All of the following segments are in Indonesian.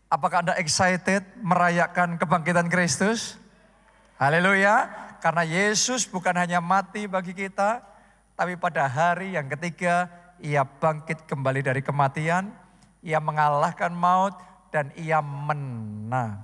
Apakah Anda excited merayakan kebangkitan Kristus? Haleluya. Karena Yesus bukan hanya mati bagi kita, tapi pada hari yang ketiga Ia bangkit kembali dari kematian, Ia mengalahkan maut, dan Ia menang.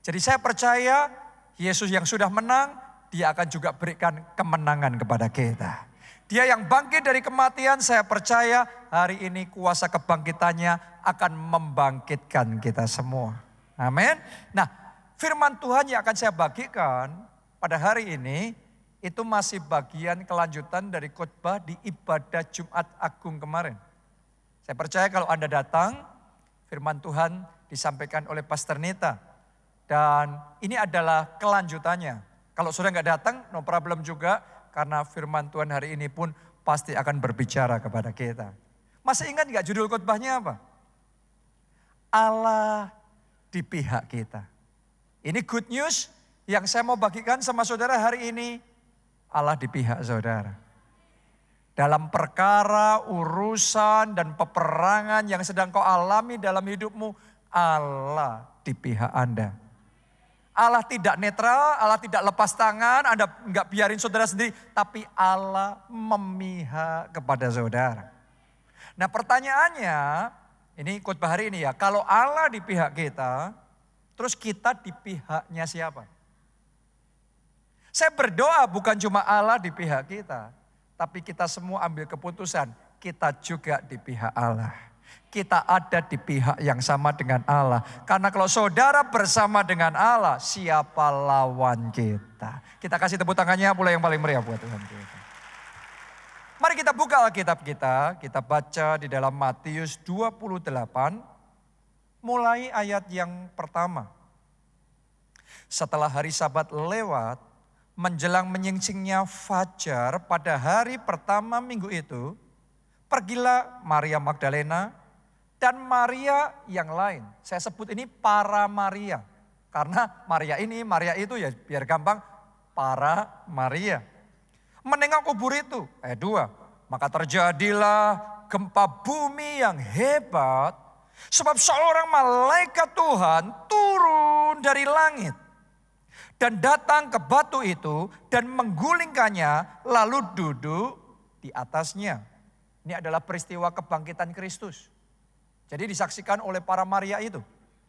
Jadi saya percaya Yesus yang sudah menang, Dia akan juga berikan kemenangan kepada kita. Dia yang bangkit dari kematian, saya percaya hari ini kuasa kebangkitannya akan membangkitkan kita semua. Amin. Nah, firman Tuhan yang akan saya bagikan pada hari ini, itu masih bagian kelanjutan dari khotbah di ibadah Jumat Agung kemarin. Saya percaya kalau Anda datang, firman Tuhan disampaikan oleh Pastor Nita. Dan ini adalah kelanjutannya. Kalau sudah nggak datang, no problem juga. Karena firman Tuhan hari ini pun pasti akan berbicara kepada kita. Masih ingat nggak judul khotbahnya apa? Allah di pihak kita. Ini good news yang saya mau bagikan sama saudara hari ini. Allah di pihak saudara. Dalam perkara, urusan, dan peperangan yang sedang kau alami dalam hidupmu, Allah di pihak Anda. Allah tidak netral, Allah tidak lepas tangan, Anda enggak biarin saudara sendiri, tapi Allah memihak kepada saudara. Nah pertanyaannya, ini khotbah hari ini ya, kalau Allah di pihak kita, terus kita di pihaknya siapa? Saya berdoa bukan cuma Allah di pihak kita, tapi kita semua ambil keputusan, kita juga di pihak Allah. Kita ada di pihak yang sama dengan Allah. Karena kalau saudara bersama dengan Allah, siapa lawan kita? Kita kasih tepuk tangannya pula yang paling meriah buat Tuhan kita. Mari kita buka Alkitab kita baca di dalam Matius 28, mulai ayat yang pertama. Setelah hari Sabat lewat, menjelang menyingsingnya fajar pada hari pertama minggu itu, pergilah Maria Magdalena dan Maria yang lain. Saya sebut ini para Maria. Karena Maria ini, Maria itu ya biar gampang, para Maria. Menengok kubur itu, ayat 2. Maka terjadilah gempa bumi yang hebat. Sebab seorang malaikat Tuhan turun dari langit. Dan datang ke batu itu dan menggulingkannya lalu duduk di atasnya. Ini adalah peristiwa kebangkitan Kristus. Jadi disaksikan oleh para Maria itu.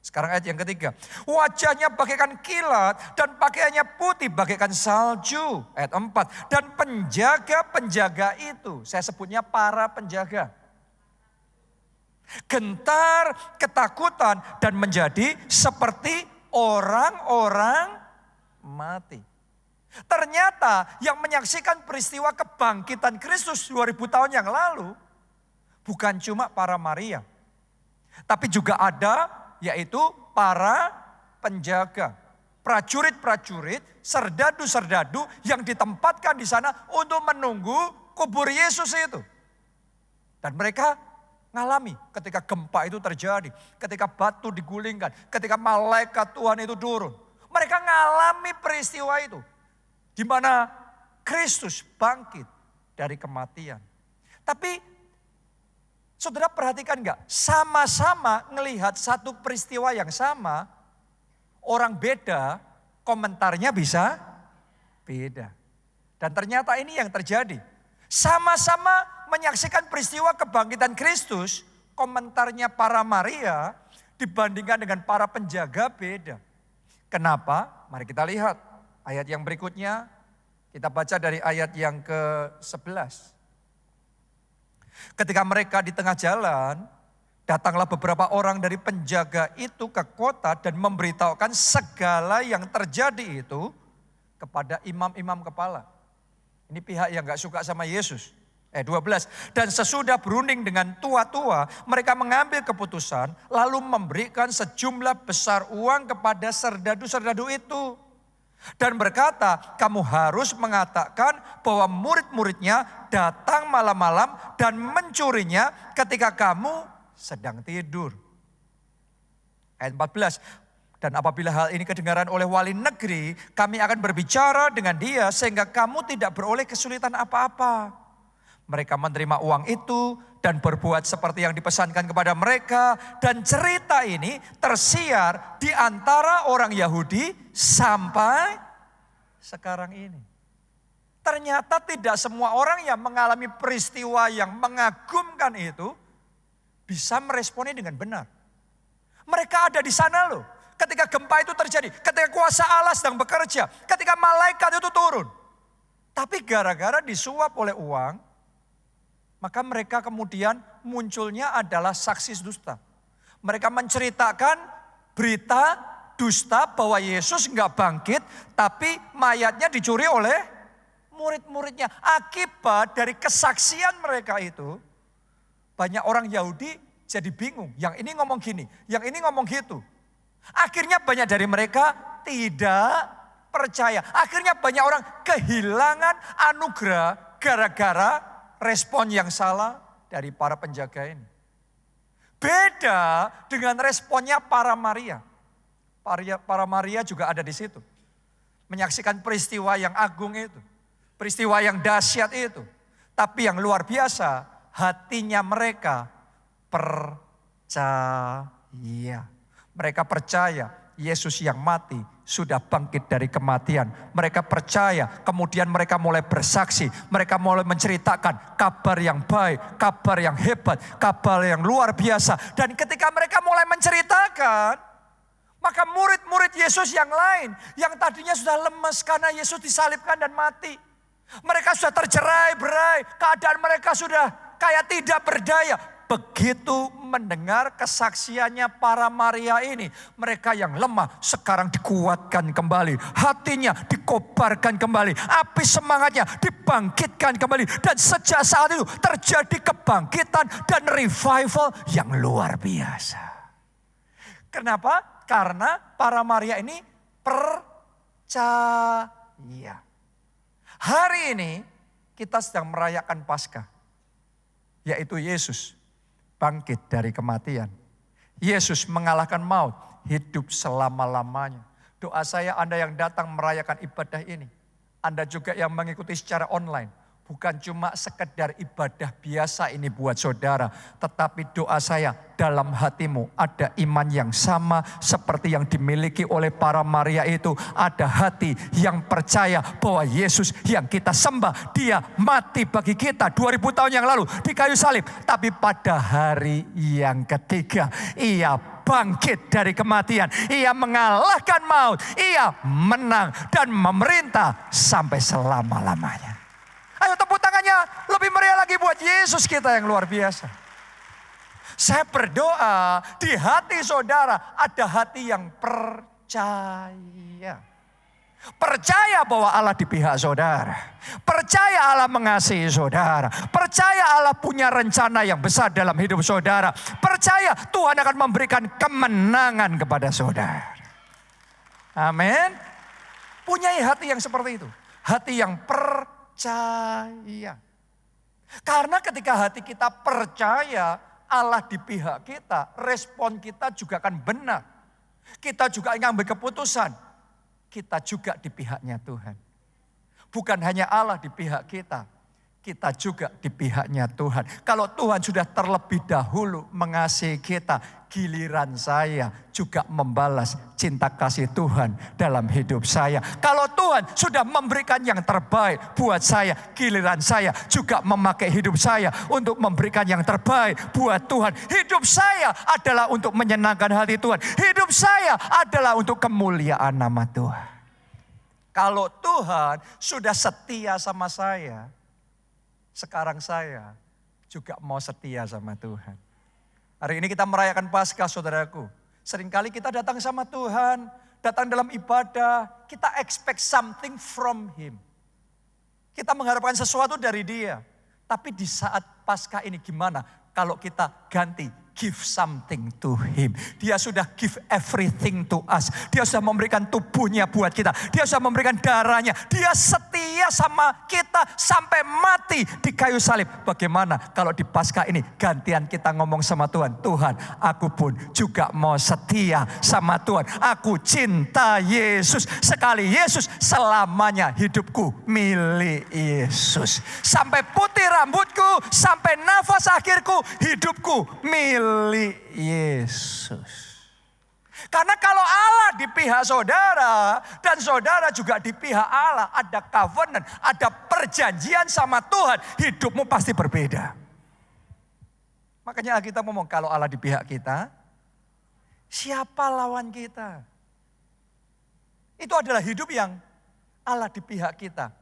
Sekarang ayat yang ketiga. Wajahnya bagaikan kilat dan pakaiannya putih bagaikan salju. Ayat 4. Dan penjaga-penjaga itu, saya sebutnya para penjaga, gentar, ketakutan dan menjadi seperti orang-orang mati. Ternyata yang menyaksikan peristiwa kebangkitan Kristus 2000 tahun yang lalu bukan cuma para Maria. Tapi juga ada yaitu para penjaga, prajurit-prajurit, serdadu-serdadu yang ditempatkan di sana untuk menunggu kubur Yesus itu. Dan mereka ngalami ketika gempa itu terjadi, ketika batu digulingkan, ketika malaikat Tuhan itu turun. Mereka ngalami peristiwa itu. Di mana Kristus bangkit dari kematian. Tapi saudara perhatikan enggak? Sama-sama ngelihat satu peristiwa yang sama, orang beda, komentarnya bisa beda. Dan ternyata ini yang terjadi. Sama-sama menyaksikan peristiwa kebangkitan Kristus, komentarnya para Maria dibandingkan dengan para penjaga beda. Kenapa? Mari kita lihat ayat yang berikutnya. Kita baca dari ayat yang ke-11. Ketika mereka di tengah jalan, datanglah beberapa orang dari penjaga itu ke kota dan memberitahukan segala yang terjadi itu kepada imam-imam kepala. Ini pihak yang gak suka sama Yesus. 12. Dan sesudah berunding dengan tua-tua, mereka mengambil keputusan lalu memberikan sejumlah besar uang kepada serdadu-serdadu itu. Dan berkata, kamu harus mengatakan bahwa murid-muridnya datang malam-malam dan mencurinya ketika kamu sedang tidur. Ayat 14. Dan apabila hal ini kedengaran oleh wali negeri, kami akan berbicara dengan dia sehingga kamu tidak beroleh kesulitan apa-apa. Mereka menerima uang itu dan berbuat seperti yang dipesankan kepada mereka. Dan cerita ini tersiar di antara orang Yahudi sampai sekarang ini. Ternyata tidak semua orang yang mengalami peristiwa yang mengagumkan itu bisa meresponnya dengan benar. Mereka ada di sana loh. Ketika gempa itu terjadi, ketika kuasa Allah sedang bekerja, ketika malaikat itu turun. Tapi gara-gara disuap oleh uang, maka mereka kemudian munculnya adalah saksi dusta. Mereka menceritakan berita dusta bahwa Yesus enggak bangkit, tapi mayatnya dicuri oleh murid-muridnya. Akibat dari kesaksian mereka itu, banyak orang Yahudi jadi bingung. Yang ini ngomong gini, yang ini ngomong gitu. Akhirnya banyak dari mereka tidak percaya. Akhirnya banyak orang kehilangan anugerah gara-gara respon yang salah dari para penjaga ini. Beda dengan responnya para Maria. Para Maria juga ada di situ. Menyaksikan peristiwa yang agung itu. Peristiwa yang dahsyat itu. Tapi yang luar biasa, hatinya mereka percaya. Mereka percaya Yesus yang mati sudah bangkit dari kematian. Mereka percaya, kemudian mereka mulai bersaksi. Mereka mulai menceritakan kabar yang baik, kabar yang hebat, kabar yang luar biasa. Dan ketika mereka mulai menceritakan, maka murid-murid Yesus yang lain, yang tadinya sudah lemes karena Yesus disalibkan dan mati. Mereka sudah tercerai-berai, keadaan mereka sudah kayak tidak berdaya. Begitu mendengar kesaksiannya para Maria ini, mereka yang lemah sekarang dikuatkan kembali. Hatinya dikobarkan kembali. Api semangatnya dibangkitkan kembali. Dan sejak saat itu terjadi kebangkitan dan revival yang luar biasa. Kenapa? Karena para Maria ini percaya. Hari ini kita sedang merayakan Paskah, yaitu Yesus bangkit dari kematian. Yesus mengalahkan maut, hidup selama-lamanya. Doa saya Anda yang datang merayakan ibadah ini, Anda juga yang mengikuti secara online, bukan cuma sekedar ibadah biasa ini buat saudara, tetapi doa saya dalam hatimu ada iman yang sama seperti yang dimiliki oleh para Maria itu. Ada hati yang percaya bahwa Yesus yang kita sembah, dia mati bagi kita 2000 tahun yang lalu di kayu salib. Tapi pada hari yang ketiga, ia bangkit dari kematian. Ia mengalahkan maut, ia menang dan memerintah sampai selama-lamanya. Ayo tepuk tangannya lebih meriah lagi buat Yesus kita yang luar biasa. Saya berdoa di hati saudara ada hati yang percaya. Percaya bahwa Allah di pihak saudara. Percaya Allah mengasihi saudara. Percaya Allah punya rencana yang besar dalam hidup saudara. Percaya Tuhan akan memberikan kemenangan kepada saudara. Amin. Punyai hati yang seperti itu. Hati yang percaya. Karena ketika hati kita percaya Allah di pihak kita, respon kita juga akan benar. Kita juga mengambil keputusan. Kita juga di pihaknya Tuhan. Bukan hanya Allah di pihak kita juga di pihaknya Tuhan. Kalau Tuhan sudah terlebih dahulu mengasihi kita, giliran saya juga membalas cinta kasih Tuhan dalam hidup saya. Kalau Tuhan sudah memberikan yang terbaik buat saya, giliran saya juga memakai hidup saya untuk memberikan yang terbaik buat Tuhan. Hidup saya adalah untuk menyenangkan hati Tuhan. Hidup saya adalah untuk kemuliaan nama Tuhan. Kalau Tuhan sudah setia sama saya, sekarang saya juga mau setia sama Tuhan. Hari ini kita merayakan Paskah saudaraku. Seringkali kita datang sama Tuhan, datang dalam ibadah, kita expect something from Him. Kita mengharapkan sesuatu dari Dia. Tapi di saat Paskah ini gimana kalau kita ganti give something to him. Dia sudah give everything to us. Dia sudah memberikan tubuhnya buat kita. Dia sudah memberikan darahnya. Dia setia sama kita sampai mati di kayu salib. Bagaimana kalau di Paskah ini gantian kita ngomong sama Tuhan. Tuhan, aku pun juga mau setia sama Tuhan. Aku cinta Yesus. Sekali Yesus, selamanya hidupku milik Yesus. Sampai putih rambutku, sampai nafas akhirku, hidupku milik Yesus. Karena kalau Allah di pihak saudara dan saudara juga di pihak Allah, ada covenant, ada perjanjian sama Tuhan, hidupmu pasti berbeda. Makanya kita ngomong kalau Allah di pihak kita, siapa lawan kita? Itu adalah hidup yang Allah di pihak kita.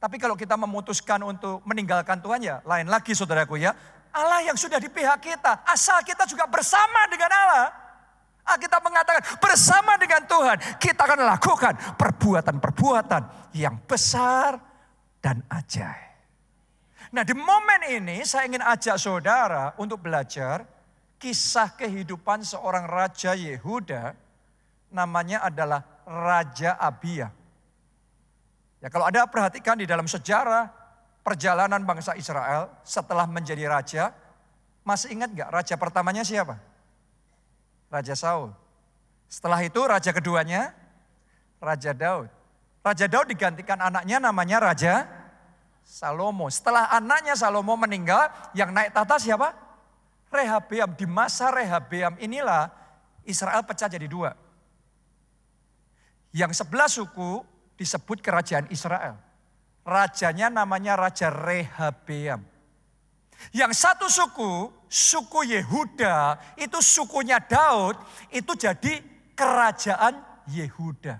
Tapi kalau kita memutuskan untuk meninggalkan Tuhan, ya lain lagi saudaraku ya. Allah yang sudah di pihak kita, asal kita juga bersama dengan Allah. Kita mengatakan bersama dengan Tuhan, kita akan lakukan perbuatan-perbuatan yang besar dan ajaib. Nah di momen ini saya ingin ajak saudara untuk belajar kisah kehidupan seorang Raja Yehuda, namanya adalah Raja Abia. Ya kalau Anda perhatikan di dalam sejarah perjalanan bangsa Israel setelah menjadi raja, masih ingat gak raja pertamanya siapa? Raja Saul. Setelah itu raja keduanya, Raja Daud. Raja Daud digantikan anaknya namanya Raja Salomo. Setelah anaknya Salomo meninggal, yang naik tahta siapa? Rehabeam. Di masa Rehabeam inilah Israel pecah jadi dua. Yang 11 suku disebut kerajaan Israel. Rajanya namanya Raja Rehabeam. Yang satu suku, suku Yehuda, itu sukunya Daud, itu jadi kerajaan Yehuda.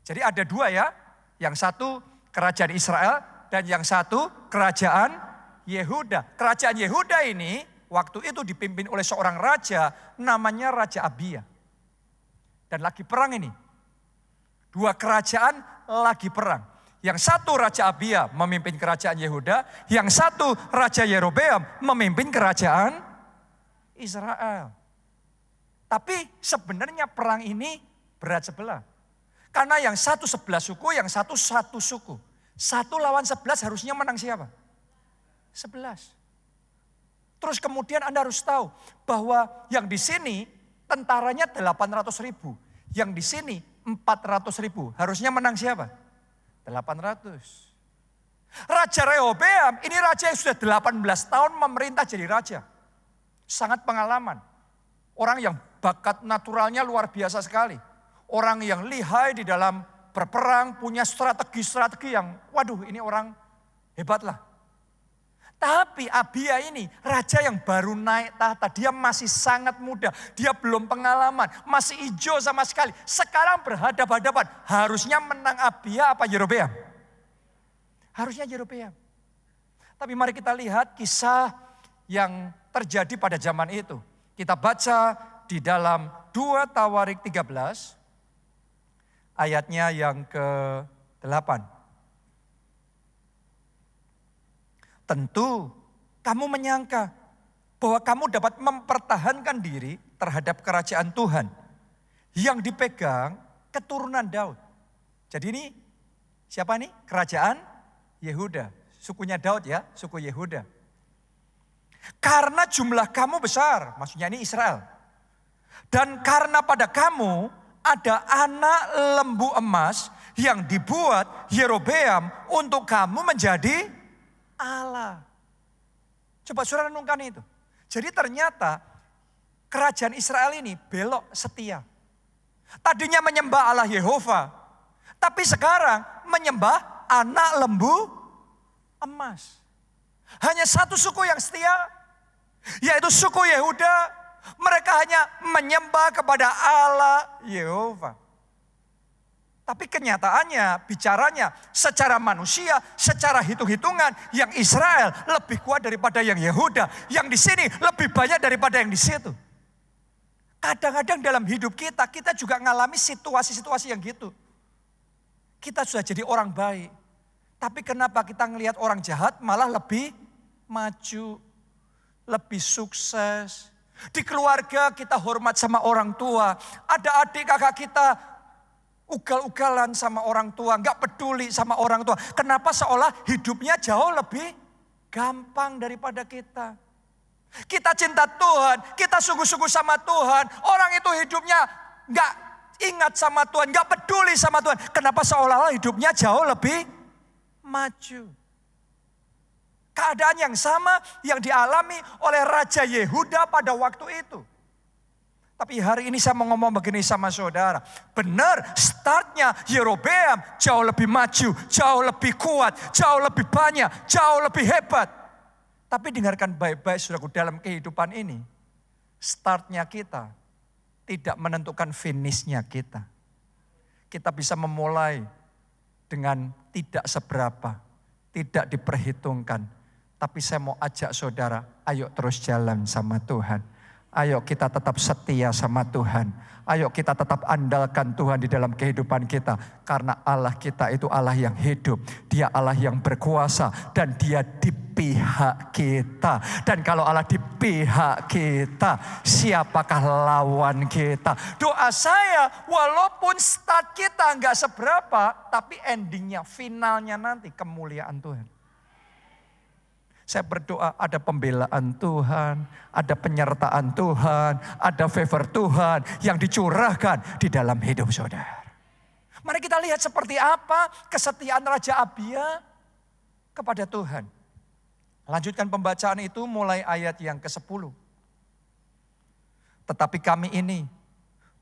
Jadi ada dua ya, yang satu kerajaan Israel dan yang satu kerajaan Yehuda. Kerajaan Yehuda ini waktu itu dipimpin oleh seorang raja namanya Raja Abia. Dan lagi perang ini. Dua kerajaan lagi perang. Yang satu Raja Abia memimpin kerajaan Yehuda, yang satu Raja Yerobeam memimpin kerajaan Israel. Tapi sebenarnya perang ini berat sebelah. Karena yang satu 11 suku, yang satu suku. 1 lawan 11 harusnya menang siapa? 11. Terus kemudian Anda harus tahu bahwa yang di sini tentaranya 800.000. Yang di sini 400.000. Harusnya menang siapa? 800. Raja Rehobeam ini raja yang sudah 18 tahun memerintah jadi raja. Sangat pengalaman. Orang yang bakat naturalnya luar biasa sekali. Orang yang lihai di dalam berperang, punya strategi-strategi yang waduh ini orang hebat lah. Tapi Abia ini raja yang baru naik tahta, dia masih sangat muda, dia belum pengalaman, masih hijau sama sekali. Sekarang berhadapan-hadapan, harusnya menang Abia apa Yerobeam? Harusnya Yerobeam. Tapi mari kita lihat kisah yang terjadi pada zaman itu. Kita baca di dalam 2 Tawarik 13, ayatnya yang ke-8. Tentu kamu menyangka bahwa kamu dapat mempertahankan diri terhadap kerajaan Tuhan yang dipegang keturunan Daud. Jadi ini siapa nih? Kerajaan Yehuda. Sukunya Daud ya, suku Yehuda. Karena jumlah kamu besar, maksudnya ini Israel. Dan karena pada kamu ada anak lembu emas yang dibuat Yerobeam untuk kamu menjadi Allah. Coba saudara renungkan itu. Jadi ternyata kerajaan Israel ini belok setia. Tadinya menyembah Allah Yehova. Tapi sekarang menyembah anak lembu emas. Hanya satu suku yang setia, yaitu suku Yehuda. Mereka hanya menyembah kepada Allah Yehova. Tapi kenyataannya, bicaranya secara manusia, secara hitung-hitungan, yang Israel lebih kuat daripada yang Yehuda. Yang di sini lebih banyak daripada yang di situ. Kadang-kadang dalam hidup kita, kita juga mengalami situasi-situasi yang gitu. Kita sudah jadi orang baik. Tapi kenapa kita ngelihat orang jahat malah lebih maju. lebih sukses. Di keluarga kita hormat sama orang tua. Ada adik kakak kita ugal-ugalan sama orang tua, nggak peduli sama orang tua. Kenapa seolah hidupnya jauh lebih gampang daripada kita. Kita cinta Tuhan, kita sungguh-sungguh sama Tuhan. Orang itu hidupnya nggak ingat sama Tuhan, nggak peduli sama Tuhan. Kenapa seolah-olah hidupnya jauh lebih maju. Keadaan yang sama yang dialami oleh Raja Yehuda pada waktu itu. Tapi hari ini saya mau ngomong begini sama saudara. Benar, startnya Yerobeam jauh lebih maju, jauh lebih kuat, jauh lebih banyak, jauh lebih hebat. Tapi dengarkan baik-baik saudaraku, dalam kehidupan ini, startnya kita tidak menentukan finishnya kita. Kita bisa memulai dengan tidak seberapa, tidak diperhitungkan. Tapi saya mau ajak saudara, ayo terus jalan sama Tuhan. Ayo kita tetap setia sama Tuhan. Ayo kita tetap andalkan Tuhan di dalam kehidupan kita. Karena Allah kita itu Allah yang hidup. Dia Allah yang berkuasa. Dan dia di pihak kita. Dan kalau Allah di pihak kita, siapakah lawan kita? Doa saya, walaupun start kita nggak seberapa, tapi endingnya, finalnya nanti kemuliaan Tuhan. Saya berdoa ada pembelaan Tuhan, ada penyertaan Tuhan, ada favor Tuhan yang dicurahkan di dalam hidup saudara. Mari kita lihat seperti apa kesetiaan Raja Abia kepada Tuhan. Lanjutkan pembacaan itu mulai ayat yang ke-10. Tetapi kami ini,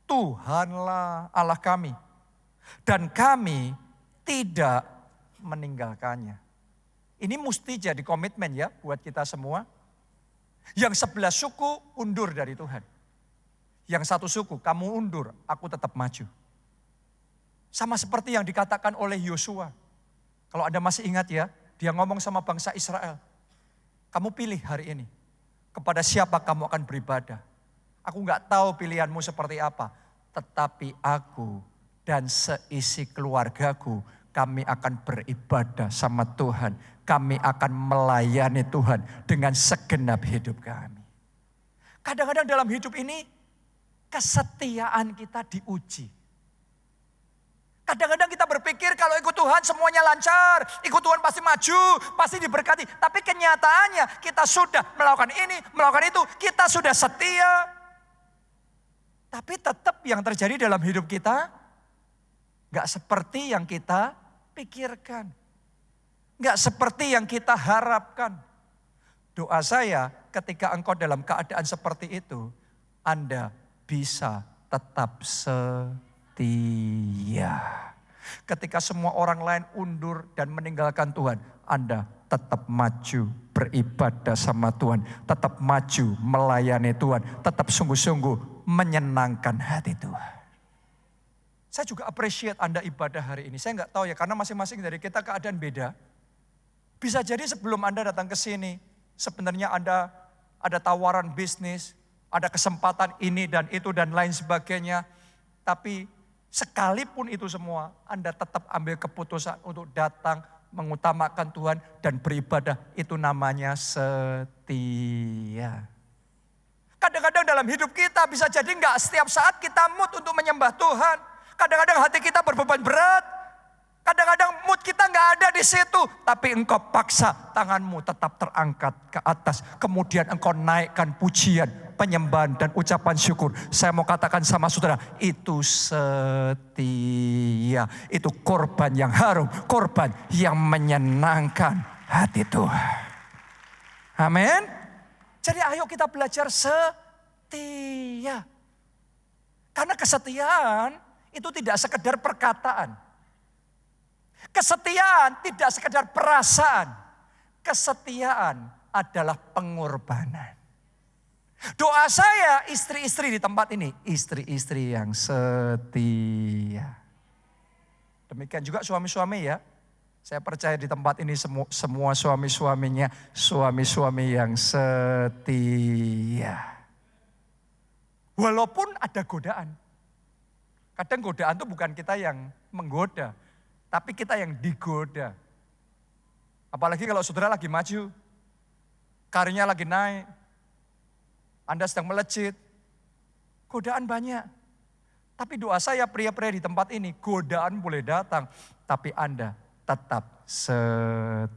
Tuhanlah Allah kami, dan kami tidak meninggalkannya. Ini mesti jadi komitmen ya buat kita semua. Yang 11 suku undur dari Tuhan. Yang satu suku, kamu undur, aku tetap maju. Sama seperti yang dikatakan oleh Yosua. Kalau Anda masih ingat ya, dia ngomong sama bangsa Israel. Kamu pilih hari ini, kepada siapa kamu akan beribadah. Aku gak tahu pilihanmu seperti apa. Tetapi aku dan seisi keluargaku, kami akan beribadah sama Tuhan. Kami akan melayani Tuhan dengan segenap hidup kami. Kadang-kadang dalam hidup ini kesetiaan kita diuji. Kadang-kadang kita berpikir kalau ikut Tuhan semuanya lancar. Ikut Tuhan pasti maju, pasti diberkati. Tapi kenyataannya kita sudah melakukan ini, melakukan itu. Kita sudah setia. Tapi tetap yang terjadi dalam hidup kita gak seperti yang kita pikirkan. Gak seperti yang kita harapkan. Doa saya ketika engkau dalam keadaan seperti itu, Anda bisa tetap setia. Ketika semua orang lain undur dan meninggalkan Tuhan, Anda tetap maju beribadah sama Tuhan. Tetap maju melayani Tuhan. Tetap sungguh-sungguh menyenangkan hati Tuhan. Saya juga appreciate Anda ibadah hari ini. Saya nggak tahu ya, karena masing-masing dari kita keadaan beda. Bisa jadi sebelum Anda datang ke sini, sebenarnya Anda ada tawaran bisnis, ada kesempatan ini dan itu dan lain sebagainya. Tapi sekalipun itu semua, Anda tetap ambil keputusan untuk datang, mengutamakan Tuhan dan beribadah. Itu namanya setia. Kadang-kadang dalam hidup kita bisa jadi nggak setiap saat kita mood untuk menyembah Tuhan. Kadang-kadang hati kita berbeban berat. Kadang-kadang mood kita nggak ada di situ. Tapi engkau paksa tanganmu tetap terangkat ke atas. Kemudian engkau naikkan pujian, penyembahan dan ucapan syukur. Saya mau katakan sama saudara, itu setia. Itu korban yang harum, korban yang menyenangkan hati Tuhan. Amin. Jadi ayo kita belajar setia. Karena kesetiaan itu tidak sekedar perkataan. Kesetiaan tidak sekedar perasaan. Kesetiaan adalah pengorbanan. Doa saya istri-istri di tempat ini, istri-istri yang setia. Demikian juga suami-suami ya. Saya percaya di tempat ini semua suami-suaminya, suami-suami yang setia. Walaupun ada godaan. Kadang godaan itu bukan kita yang menggoda, tapi kita yang digoda. Apalagi kalau saudara lagi maju, karirnya lagi naik, Anda sedang melejit, godaan banyak. Tapi doa saya pria-pria di tempat ini, godaan boleh datang, tapi Anda tetap setia.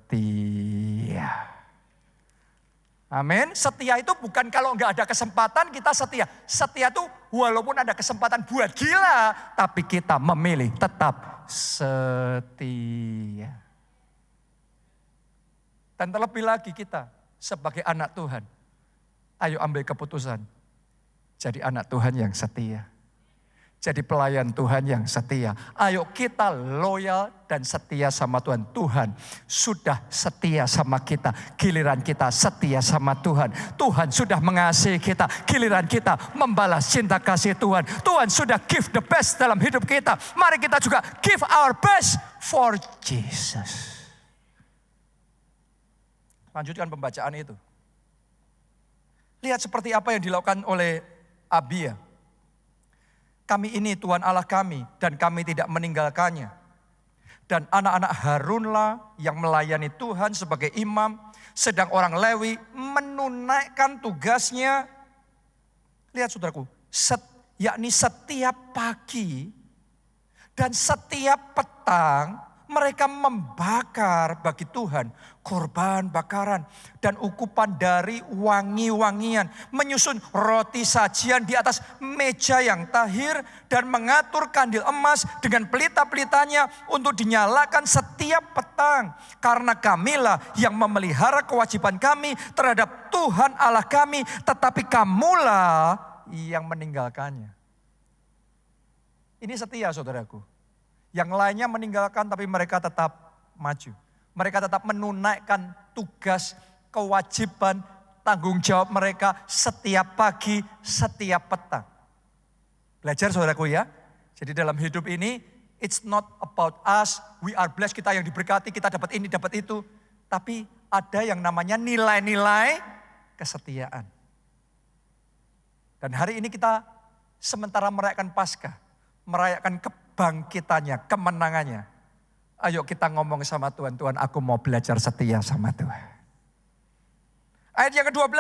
Amin. Setia itu bukan kalau nggak ada kesempatan kita setia. Setia itu walaupun ada kesempatan buat gila, tapi kita memilih tetap setia. Dan terlebih lagi kita sebagai anak Tuhan, ayo ambil keputusan. Jadi anak Tuhan yang setia. Jadi pelayan Tuhan yang setia. Ayo kita loyal dan setia sama Tuhan. Tuhan sudah setia sama kita. Giliran kita setia sama Tuhan. Tuhan sudah mengasihi kita. Giliran kita membalas cinta kasih Tuhan. Tuhan sudah give the best dalam hidup kita. Mari kita juga give our best for Jesus. Lanjutkan pembacaan itu. Lihat seperti apa yang dilakukan oleh Abia. Kami ini Tuhan Allah kami dan kami tidak meninggalkannya. Dan anak-anak Harunlah yang melayani Tuhan sebagai imam. Sedang orang Lewi menunaikan tugasnya. Lihat saudaraku, yakni setiap pagi dan setiap petang mereka membakar bagi Tuhan korban bakaran dan ukupan dari wangi-wangian. Menyusun roti sajian di atas meja yang tahir dan mengatur kandil emas dengan pelita-pelitanya untuk dinyalakan setiap petang. Karena kamilah yang memelihara kewajiban kami terhadap Tuhan Allah kami, tetapi kamulah yang meninggalkannya. Ini setia saudaraku. Yang lainnya meninggalkan tapi mereka tetap maju. Mereka tetap menunaikan tugas, kewajiban, tanggung jawab mereka setiap pagi, setiap petang. Belajar saudaraku ya. Jadi dalam hidup ini, it's not about us, we are blessed, kita yang diberkati, kita dapat ini, dapat itu. Tapi ada yang namanya nilai-nilai kesetiaan. Dan hari ini kita sementara merayakan Paskah, merayakan kebangkitannya, kemenangannya. Ayo kita ngomong sama Tuhan, Tuhan aku mau belajar setia sama Tuhan. Ayat yang ke-12.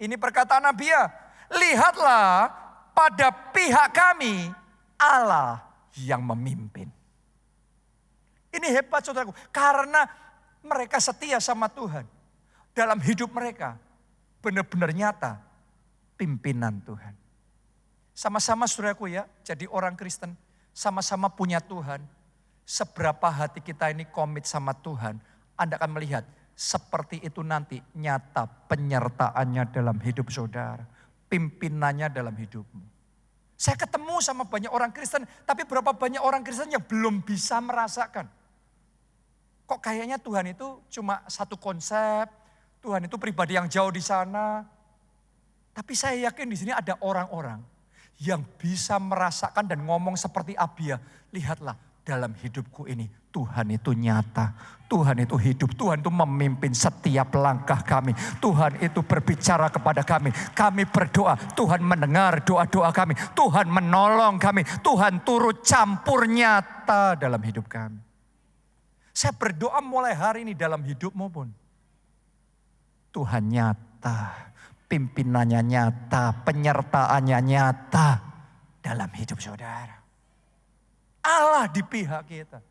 Ini perkataan Abia. Lihatlah pada pihak kami Allah yang memimpin. Ini hebat saudaraku. Karena mereka setia sama Tuhan. Dalam hidup mereka benar-benar nyata pimpinan Tuhan. Sama-sama saudaraku ya, jadi orang Kristen. Sama-sama punya Tuhan. Seberapa hati kita ini komit sama Tuhan, Anda akan melihat seperti itu nanti nyata penyertaannya dalam hidup saudara. Pimpinannya dalam hidupmu. Saya ketemu sama banyak orang Kristen, tapi berapa banyak orang Kristen yang belum bisa merasakan. Kok kayaknya Tuhan itu cuma satu konsep, Tuhan itu pribadi yang jauh di sana. Tapi saya yakin di sini ada orang-orang yang bisa merasakan dan ngomong seperti Abia. Lihatlah. Dalam hidupku ini Tuhan itu nyata, Tuhan itu hidup, Tuhan itu memimpin setiap langkah kami. Tuhan itu berbicara kepada kami, kami berdoa, Tuhan mendengar doa-doa kami, Tuhan menolong kami, Tuhan turut campur nyata dalam hidup kami. Saya berdoa mulai hari ini dalam hidupmu pun. Tuhan nyata, pimpinannya nyata, penyertaannya nyata dalam hidup saudara. Allah di pihak kita.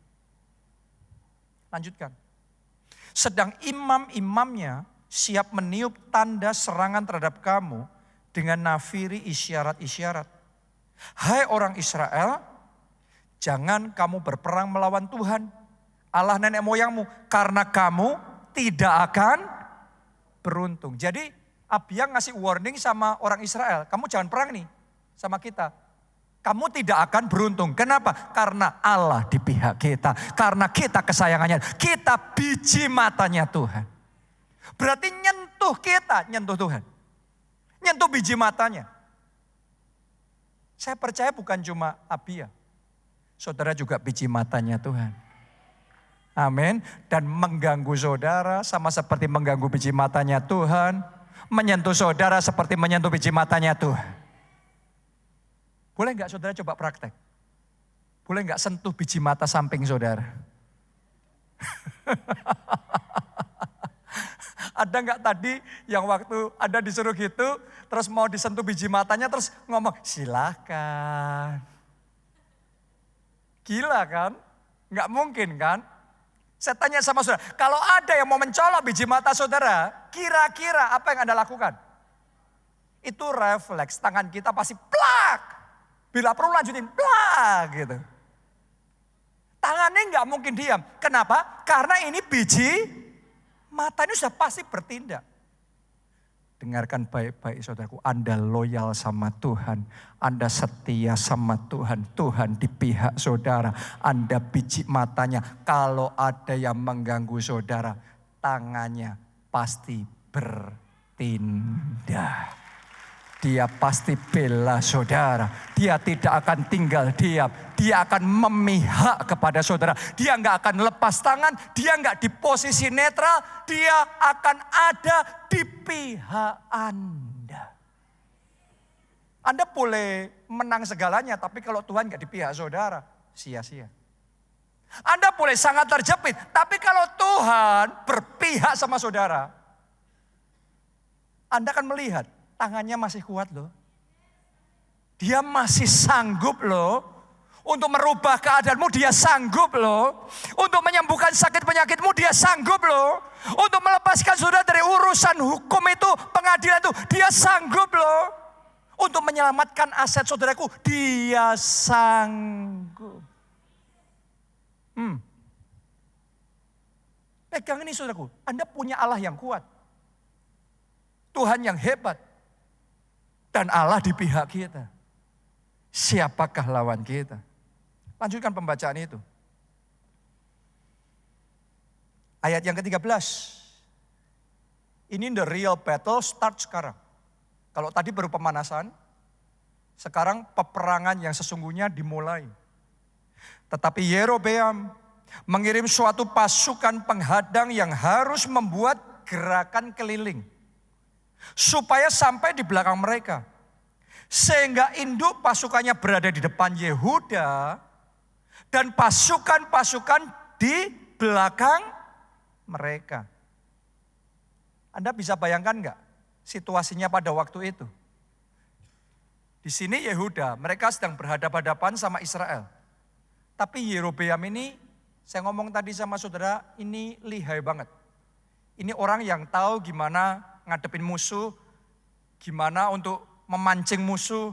Lanjutkan. Sedang imam-imamnya siap meniup tanda serangan terhadap kamu dengan nafiri isyarat-isyarat. Hai orang Israel, jangan kamu berperang melawan Tuhan, Allah nenek moyangmu, karena kamu tidak akan beruntung. Jadi Abia ngasih warning sama orang Israel, kamu jangan perang nih sama kita. Kamu tidak akan beruntung. Kenapa? Karena Allah di pihak kita. Karena kita kesayangannya. Kita biji matanya Tuhan. Berarti nyentuh kita, nyentuh Tuhan. Nyentuh biji matanya. Saya percaya bukan cuma Abia. Saudara juga biji matanya Tuhan. Amin. Dan mengganggu saudara sama seperti mengganggu biji matanya Tuhan. Menyentuh saudara seperti menyentuh biji matanya Tuhan. Boleh enggak saudara coba praktek? Boleh enggak sentuh biji mata samping saudara? Ada nggak tadi yang waktu Anda disuruh gitu, terus mau disentuh biji matanya, terus ngomong, silakan. Gila kan? Nggak mungkin kan? Saya tanya sama saudara, kalau ada yang mau mencolok biji mata saudara, kira-kira apa yang Anda lakukan? Itu refleks, tangan kita pasti plak. Bila perlu lanjutin, plak gitu. Tangannya nggak mungkin diam. Kenapa? Karena ini biji mata ini sudah pasti bertindak. Dengarkan baik-baik saudaraku, Anda loyal sama Tuhan, Anda setia sama Tuhan, Tuhan di pihak saudara, Anda biji matanya. Kalau ada yang mengganggu saudara, tangannya pasti bertindak. Dia pasti bela saudara. Dia tidak akan tinggal diam. Dia akan memihak kepada saudara. Dia nggak akan lepas tangan. Dia nggak di posisi netral. Dia akan ada di pihak Anda. Anda boleh menang segalanya. Tapi kalau Tuhan nggak di pihak saudara, sia-sia. Anda boleh sangat terjepit. Tapi kalau Tuhan berpihak sama saudara, Anda akan melihat. Tangannya masih kuat loh. Dia masih sanggup loh. Untuk merubah keadaanmu dia sanggup loh. Untuk menyembuhkan sakit penyakitmu dia sanggup loh. Untuk melepaskan saudara dari urusan hukum itu, pengadilan itu, dia sanggup loh. Untuk menyelamatkan aset saudaraku, dia sanggup. Pegang ini saudaraku, Anda punya Allah yang kuat. Tuhan yang hebat. Dan Allah di pihak kita. Siapakah lawan kita? Lanjutkan pembacaan itu. Ayat yang ke-13. Ini the real battle start sekarang. Kalau tadi baru pemanasan, sekarang peperangan yang sesungguhnya dimulai. Tetapi Yerobeam mengirim suatu pasukan penghadang yang harus membuat gerakan keliling. Supaya sampai di belakang mereka. Sehingga induk pasukannya berada di depan Yehuda. Dan pasukan-pasukan di belakang mereka. Anda bisa bayangkan enggak situasinya pada waktu itu? Di sini Yehuda, mereka sedang berhadapan-hadapan sama Israel. Tapi Yerobeam ini, saya ngomong tadi sama saudara, ini lihai banget. Ini orang yang tahu gimana ngadepin musuh, gimana untuk memancing musuh,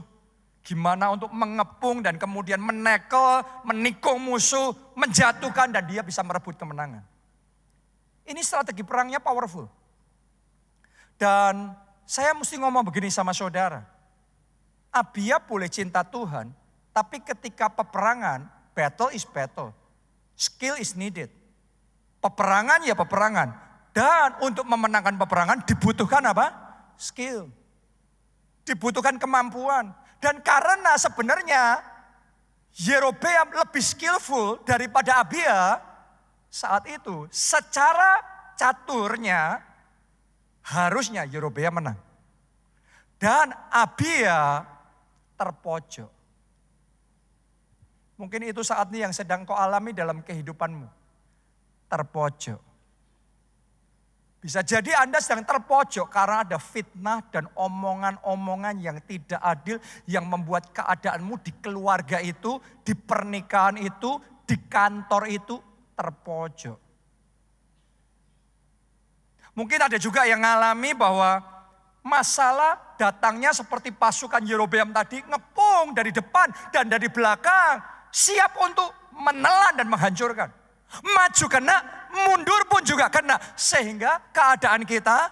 gimana untuk mengepung dan kemudian menekel, menikung musuh, menjatuhkan dan dia bisa merebut kemenangan. Ini strategi perangnya powerful. Dan saya mesti ngomong begini sama saudara. Abia boleh cinta Tuhan, tapi ketika peperangan, battle is battle. Skill is needed. Peperangan ya peperangan. Dan untuk memenangkan peperangan dibutuhkan apa? Skill. Dibutuhkan kemampuan. Dan karena sebenarnya Yerobeam lebih skillful daripada Abia saat itu. Secara caturnya harusnya Yerobeam menang. Dan Abia terpojok. Mungkin itu saat ini yang sedang kau alami dalam kehidupanmu. Terpojok. Bisa jadi Anda sedang terpojok karena ada fitnah dan omongan-omongan yang tidak adil yang membuat keadaanmu di keluarga itu, di pernikahan itu, di kantor itu terpojok. Mungkin ada juga yang mengalami bahwa masalah datangnya seperti pasukan Yerobeam tadi, ngepung dari depan dan dari belakang, siap untuk menelan dan menghancurkan. Maju kena, mundur pun juga kena. Sehingga keadaan kita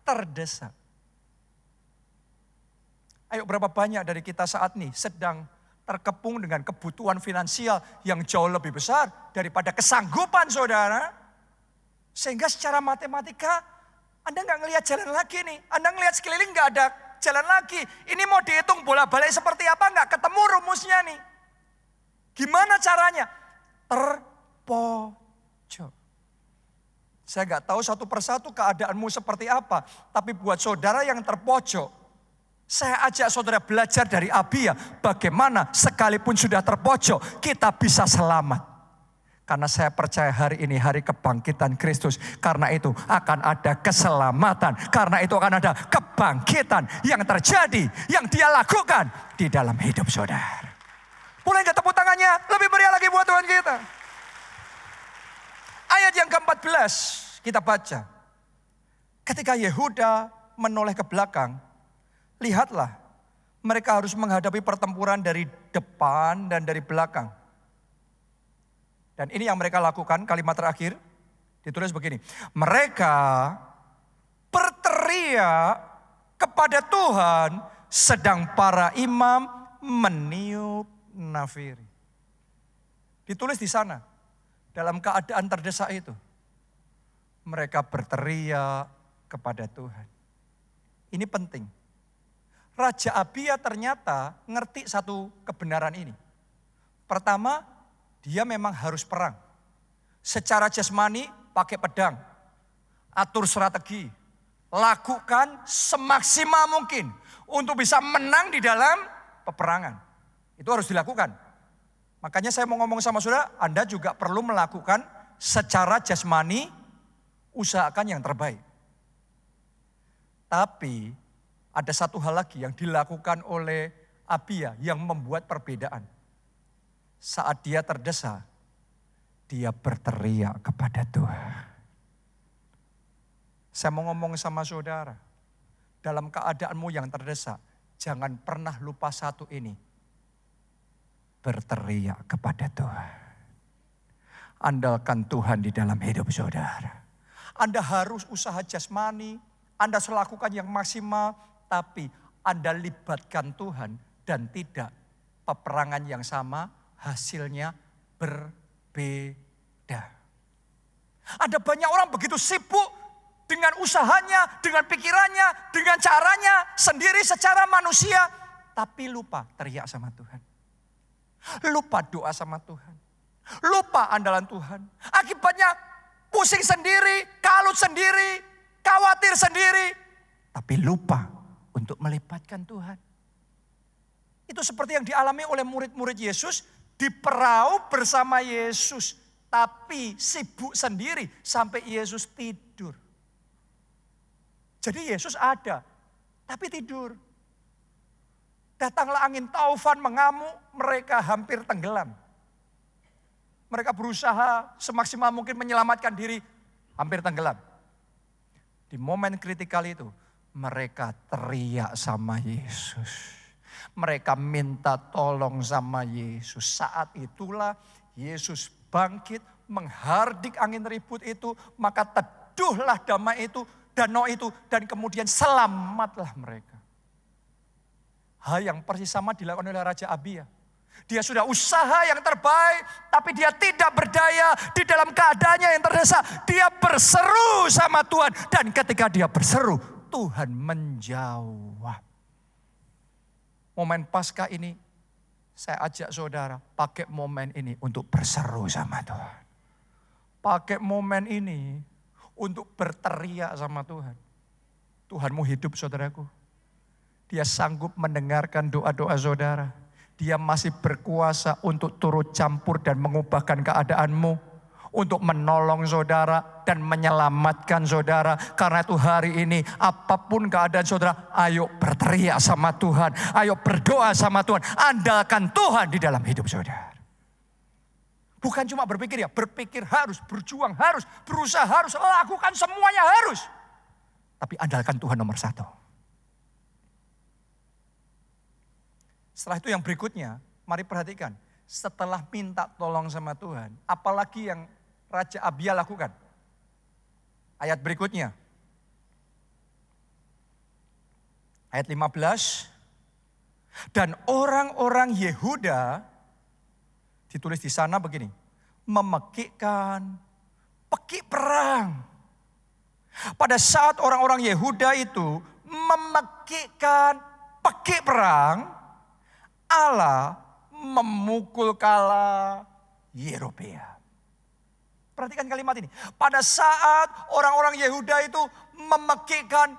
terdesak. Ayo, berapa banyak dari kita saat ini sedang terkepung dengan kebutuhan finansial yang jauh lebih besar daripada kesanggupan saudara. Sehingga secara matematika Anda nggak ngelihat jalan lagi nih. Anda ngelihat sekeliling nggak ada jalan lagi. Ini mau dihitung bola-balik seperti apa nggak ketemu rumusnya nih. Gimana caranya? Terpojok. Saya nggak tahu satu persatu keadaanmu seperti apa. Tapi buat saudara yang terpojok, saya ajak saudara belajar dari Abia. Bagaimana sekalipun sudah terpojok, kita bisa selamat. Karena saya percaya hari ini hari kebangkitan Kristus. Karena itu akan ada keselamatan. Karena itu akan ada kebangkitan yang terjadi, yang dia lakukan di dalam hidup saudara. Boleh nggak tepuk tangannya? Lebih meriah lagi buat Tuhan kita. Ayat yang ke-14 kita baca. Ketika Yehuda menoleh ke belakang, lihatlah mereka harus menghadapi pertempuran dari depan dan dari belakang. Dan ini yang mereka lakukan, kalimat terakhir ditulis begini. Mereka berteriak kepada Tuhan sedang para imam meniup nafiri. Ditulis di sana, dalam keadaan terdesak itu. Mereka berteriak kepada Tuhan. Ini penting. Raja Abia ternyata ngerti satu kebenaran ini. Pertama, dia memang harus perang. Secara jasmani pakai pedang. Atur strategi. Lakukan semaksimal mungkin untuk bisa menang di dalam peperangan. Itu harus dilakukan. Makanya saya mau ngomong sama saudara, Anda juga perlu melakukan secara jasmani, usahakan yang terbaik. Tapi ada satu hal lagi yang dilakukan oleh Abia yang membuat perbedaan. Saat dia terdesak, dia berteriak kepada Tuhan. Saya mau ngomong sama saudara, dalam keadaanmu yang terdesak, jangan pernah lupa satu ini. Berteriak kepada Tuhan. Andalkan Tuhan di dalam hidup saudara. Anda harus usaha jasmani, Anda lakukan yang maksimal, tapi Anda libatkan Tuhan dan tidak peperangan yang sama, hasilnya berbeda. Ada banyak orang begitu sibuk dengan usahanya, dengan pikirannya, dengan caranya sendiri secara manusia. Tapi lupa teriak sama Tuhan. Lupa doa sama Tuhan. Lupa andalan Tuhan. Akibatnya pusing sendiri, kalut sendiri, khawatir sendiri. Tapi lupa untuk melibatkan Tuhan. Itu seperti yang dialami oleh murid-murid Yesus di perahu bersama Yesus. Tapi sibuk sendiri sampai Yesus tidur. Jadi Yesus ada, tapi tidur. Datanglah angin taufan mengamuk, mereka hampir tenggelam. Mereka berusaha semaksimal mungkin menyelamatkan diri, hampir tenggelam. Di momen kritikal itu, mereka teriak sama Yesus. Mereka minta tolong sama Yesus. Saat itulah Yesus bangkit, menghardik angin ribut itu, maka teduhlah danau itu, dan kemudian selamatlah mereka. Hal yang persis sama dilakukan oleh Raja Abia. Dia sudah usaha yang terbaik, tapi dia tidak berdaya di dalam keadaannya yang terdesak. Dia berseru sama Tuhan, dan ketika dia berseru, Tuhan menjawab. Momen Paskah ini, saya ajak saudara pakai momen ini untuk berseru sama Tuhan. Pakai momen ini untuk berteriak sama Tuhan. Tuhanmu hidup saudaraku. Dia sanggup mendengarkan doa-doa saudara. Dia masih berkuasa untuk turut campur dan mengubahkan keadaanmu. Untuk menolong saudara dan menyelamatkan saudara. Karena itu hari ini apapun keadaan saudara, ayo berteriak sama Tuhan. Ayo berdoa sama Tuhan. Andalkan Tuhan di dalam hidup saudara. Bukan cuma berpikir ya, berpikir harus, berjuang harus, berusaha harus, lakukan semuanya harus. Tapi andalkan Tuhan nomor satu. Setelah itu yang berikutnya, mari perhatikan. Setelah minta tolong sama Tuhan, apalagi yang Raja Abia lakukan? Ayat berikutnya. Ayat 15. Dan orang-orang Yehuda, ditulis di sana begini. Memekikkan peki perang. Pada saat orang-orang Yehuda itu memekikkan peki perang, Allah memukul kala Yerobeam. Perhatikan kalimat ini. Pada saat orang-orang Yehuda itu memekikkan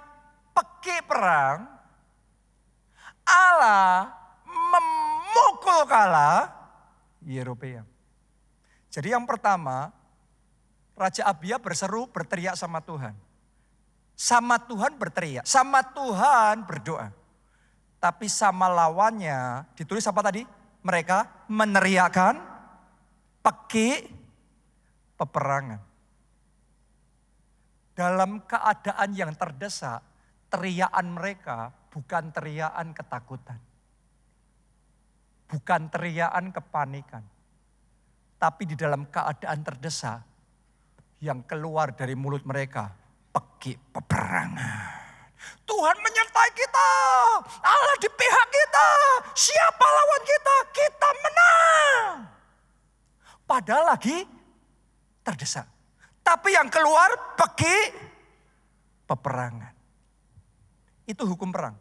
peki perang, Allah memukul kala Yerobeam. Jadi yang pertama, Raja Abia berteriak sama Tuhan. Sama Tuhan berteriak, sama Tuhan berdoa. Tapi sama lawannya, ditulis apa tadi? Mereka meneriakkan peki peperangan. Dalam keadaan yang terdesak, teriakan mereka bukan teriakan ketakutan. Bukan teriakan kepanikan. Tapi di dalam keadaan terdesak, yang keluar dari mulut mereka, peki peperangan. Tuhan menyertai kita, Allah di pihak kita, siapa lawan kita, kita menang. Padahal lagi terdesak. Tapi yang keluar peki peperangan. Itu hukum perang.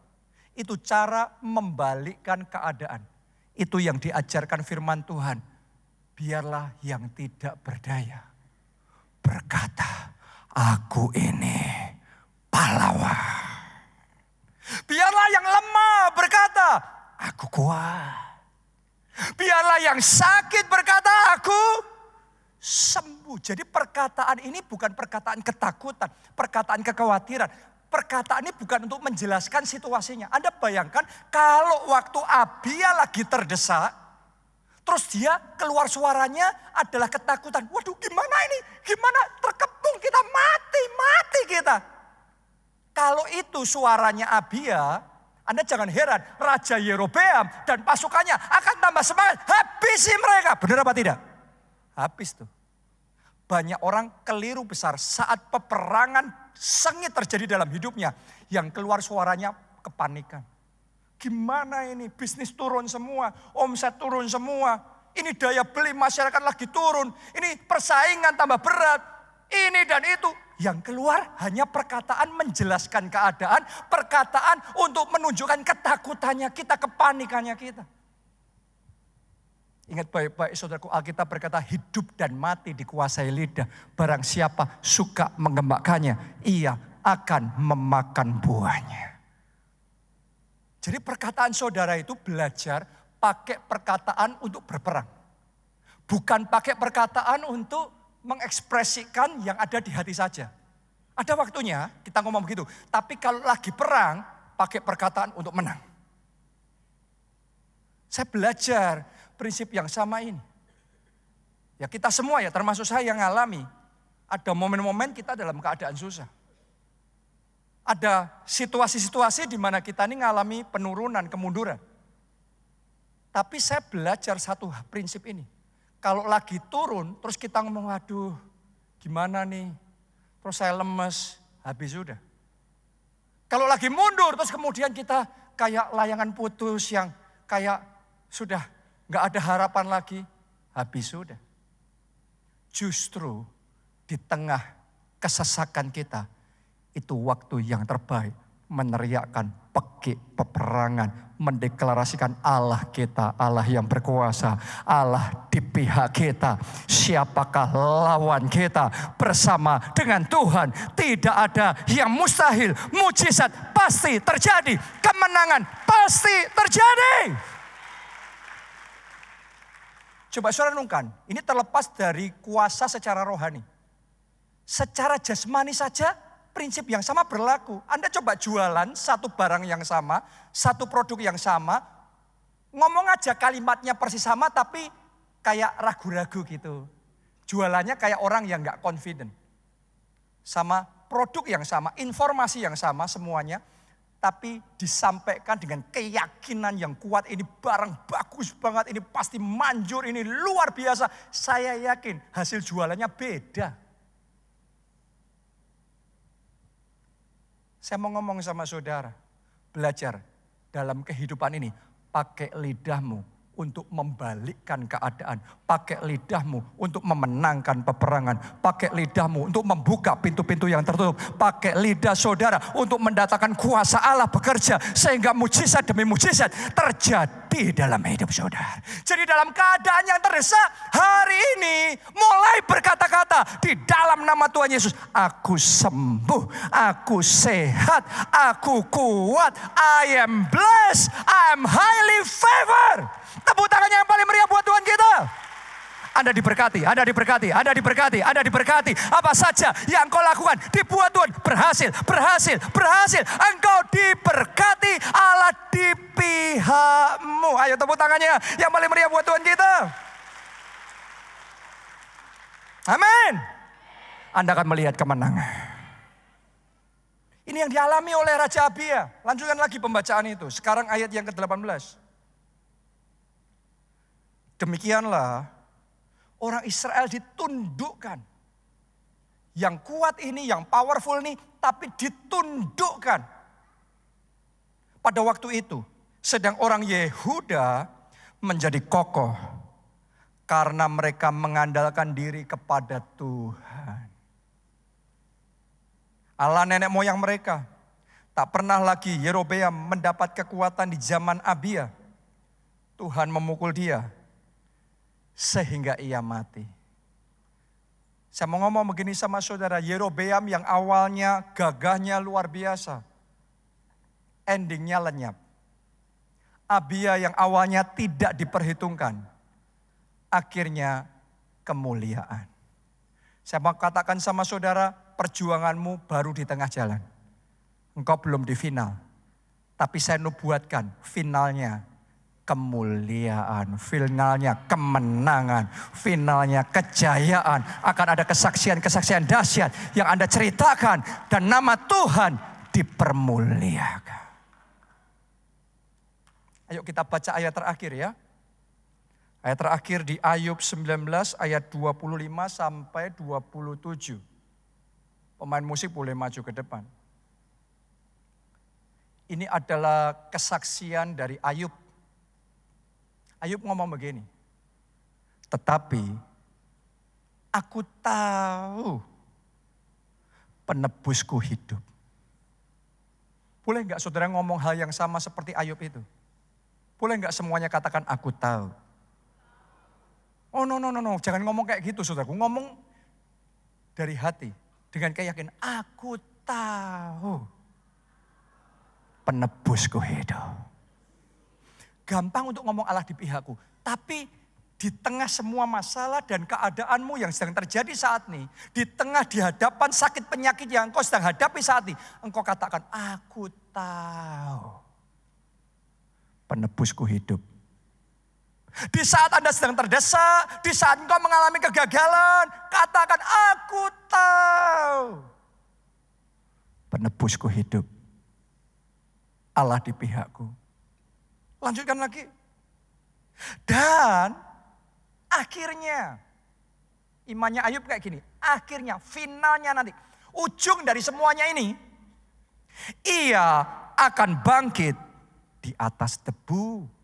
Itu cara membalikkan keadaan. Itu yang diajarkan firman Tuhan. Biarlah yang tidak berdaya berkata, aku ini pahlawan. Biarlah yang lemah berkata, aku kuat. Biarlah yang sakit berkata, aku sembuh. Jadi perkataan ini bukan perkataan ketakutan, perkataan kekhawatiran. Perkataan ini bukan untuk menjelaskan situasinya. Anda bayangkan kalau waktu Abia lagi terdesak, terus dia keluar suaranya adalah ketakutan. Waduh, gimana ini? Gimana terkepung kita, mati kita. Kalau itu suaranya Abia, Anda jangan heran, Raja Yerobeam dan pasukannya akan tambah semangat, habisi mereka. Benar apa tidak? Habis tuh. Banyak orang keliru besar saat peperangan sengit terjadi dalam hidupnya. Yang keluar suaranya kepanikan. Gimana ini? Bisnis turun semua, omset turun semua. Ini daya beli masyarakat lagi turun. Ini persaingan tambah berat. Ini dan itu. Yang keluar hanya perkataan menjelaskan keadaan. Perkataan untuk menunjukkan ketakutannya kita, kepanikannya kita. Ingat baik-baik saudaraku, Alkitab berkata hidup dan mati dikuasai lidah. Barang siapa suka mengemakannya, ia akan memakan buahnya. Jadi perkataan saudara itu belajar pakai perkataan untuk berperang. Bukan pakai perkataan untuk mengekspresikan yang ada di hati saja. Ada waktunya kita ngomong begitu. Tapi kalau lagi perang, pakai perkataan untuk menang. Saya belajar prinsip yang sama ini. Ya kita semua ya, termasuk saya yang ngalami. Ada momen-momen kita dalam keadaan susah. Ada situasi-situasi di mana kita ini ngalami penurunan, kemunduran. Tapi saya belajar satu prinsip ini. Kalau lagi turun, terus kita ngomong, waduh gimana nih. Terus saya lemes, habis sudah. Kalau lagi mundur, terus kemudian kita kayak layangan putus yang kayak sudah gak ada harapan lagi, habis sudah. Justru di tengah kesesakan kita, itu waktu yang terbaik meneriakkan peki peperangan, mendeklarasikan Allah kita, Allah yang berkuasa, Allah di pihak kita. Siapakah lawan kita? Bersama dengan Tuhan tidak ada yang mustahil. Mujizat pasti terjadi, kemenangan pasti terjadi. Coba saudara renungkan, ini terlepas dari kuasa secara rohani. Secara jasmani saja prinsip yang sama berlaku. Anda coba jualan satu barang yang sama, satu produk yang sama, ngomong aja kalimatnya persis sama tapi kayak ragu-ragu gitu. Jualannya kayak orang yang gak confident. Sama produk yang sama, informasi yang sama semuanya. Tapi disampaikan dengan keyakinan yang kuat, ini barang bagus banget, ini pasti manjur, ini luar biasa. Saya yakin hasil jualannya beda. Saya mau ngomong sama saudara, belajar dalam kehidupan ini, pakai lidahmu untuk membalikkan keadaan. Pakai lidahmu untuk memenangkan peperangan. Pakai lidahmu untuk membuka pintu-pintu yang tertutup. Pakai lidah saudara untuk mendatangkan kuasa Allah bekerja. Sehingga mujizat demi mujizat terjadi dalam hidup saudara. Jadi dalam keadaan yang terdesak hari ini mulai berkata-kata di dalam nama Tuhan Yesus. Aku sembuh, aku sehat, aku kuat, I am blessed, I am highly favored. Tepuk tangannya yang paling meriah buat Tuhan kita. Anda diberkati, Anda diberkati, Anda diberkati, Anda diberkati. Apa saja yang kau lakukan dibuat Tuhan berhasil, berhasil, berhasil. Engkau diberkati, Allah di pihakmu. Ayo tepuk tangannya yang paling meriah buat Tuhan kita. Amin. Anda akan melihat kemenangan. Ini yang dialami oleh Raja Abia. Lanjutkan lagi pembacaan itu. Sekarang ayat yang ke-18. Demikianlah orang Israel ditundukkan. Yang kuat ini, yang powerful ini, tapi ditundukkan. Pada waktu itu, sedang orang Yehuda menjadi kokoh. Karena mereka mengandalkan diri kepada Tuhan. Allah nenek moyang mereka. Tak pernah lagi Yerobeam mendapat kekuatan di zaman Abia. Tuhan memukul dia sehingga ia mati. Saya mau ngomong begini sama saudara, Yerobeam yang awalnya gagahnya luar biasa, endingnya lenyap. Abia yang awalnya tidak diperhitungkan, akhirnya kemuliaan. Saya mau katakan sama saudara, perjuanganmu baru di tengah jalan. Engkau belum di final. Tapi saya nubuatkan finalnya kemuliaan, finalnya kemenangan, finalnya kejayaan. Akan ada kesaksian-kesaksian dahsyat yang Anda ceritakan dan nama Tuhan dipermuliakan. Ayo kita baca ayat terakhir ya. Ayat terakhir di Ayub 19 ayat 25 sampai 27. Pemain musik boleh maju ke depan. Ini adalah kesaksian dari Ayub. Ayub ngomong begini. Tetapi aku tahu penebusku hidup. Boleh enggak saudara ngomong hal yang sama seperti Ayub itu? Boleh enggak semuanya katakan aku tahu? Oh no, jangan ngomong kayak gitu saudaraku. Ngomong dari hati. Dengan keyakinan, aku tahu penebusku hidup. Gampang untuk ngomong Allah di pihakku. Tapi di tengah semua masalah dan keadaanmu yang sedang terjadi saat ini. Di tengah di hadapan sakit penyakit yang engkau sedang hadapi saat ini. Engkau katakan, aku tahu penebusku hidup. Di saat Anda sedang terdesak, di saat engkau mengalami kegagalan, katakan aku tahu penebusku hidup. Allah di pihakku. Lanjutkan lagi. Dan akhirnya, imannya Ayub kayak gini, akhirnya finalnya nanti, ujung dari semuanya ini, ia akan bangkit di atas debu.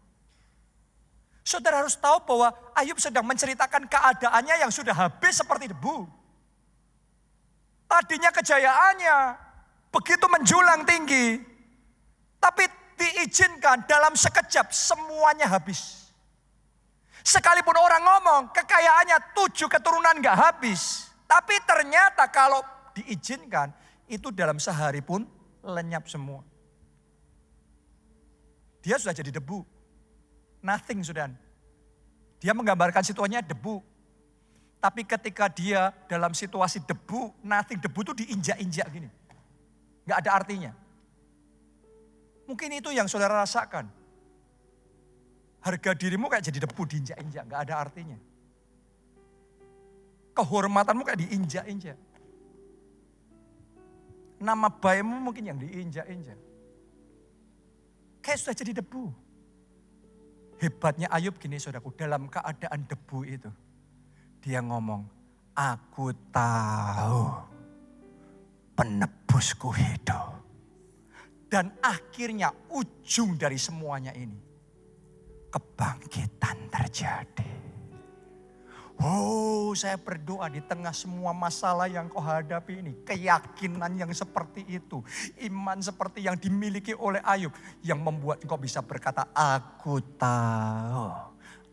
Saudara harus tahu bahwa Ayub sedang menceritakan keadaannya yang sudah habis seperti debu. Tadinya kejayaannya begitu menjulang tinggi. Tapi diizinkan dalam sekejap semuanya habis. Sekalipun orang ngomong kekayaannya 7 keturunan gak habis. Tapi ternyata kalau diizinkan itu dalam sehari pun lenyap semua. Dia sudah jadi debu. Nothing sudah. Dia menggambarkan situasinya debu. Tapi ketika dia dalam situasi debu, nothing, debu itu diinjak-injak gini. Gak ada artinya. Mungkin itu yang saudara rasakan. Harga dirimu kayak jadi debu diinjak-injak, gak ada artinya. Kehormatanmu kayak diinjak-injak. Nama baikmu mungkin yang diinjak-injak. Kayak sudah jadi debu. Hebatnya Ayub gini saudaraku, dalam keadaan debu itu. Dia ngomong, aku tahu penebusku hidup. Dan akhirnya ujung dari semuanya ini, kebangkitan terjadi. Oh, saya berdoa di tengah semua masalah yang kau hadapi ini. Keyakinan yang seperti itu. Iman seperti yang dimiliki oleh Ayub. Yang membuat engkau bisa berkata, aku tahu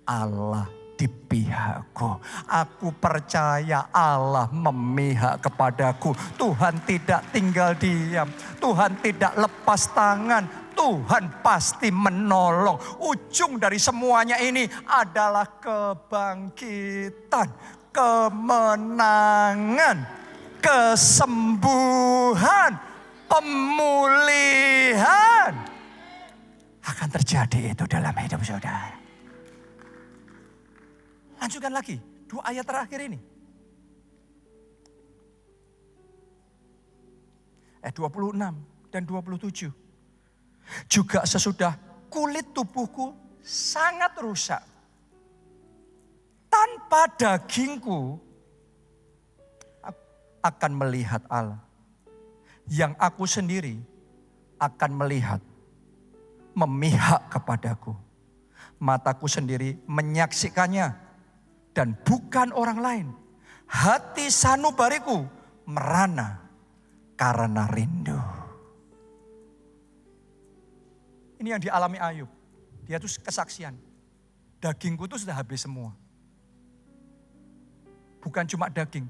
Allah di pihakku. Aku percaya Allah memihak kepadaku. Tuhan tidak tinggal diam. Tuhan tidak lepas tangan. Tuhan pasti menolong. Ujung dari semuanya ini adalah kebangkitan, kemenangan, kesembuhan, pemulihan. Akan terjadi itu dalam hidup saudara. Lanjutkan lagi, 2 ayat terakhir ini. 26 dan 27. Juga sesudah kulit tubuhku sangat rusak. Tanpa dagingku akan melihat Allah. Yang aku sendiri akan melihat, memihak kepadaku. Mataku sendiri menyaksikannya dan bukan orang lain. Hati sanubariku merana karena rindu. Ini yang dialami Ayub. Dia tuh kesaksian. Dagingku tuh sudah habis semua. Bukan cuma daging.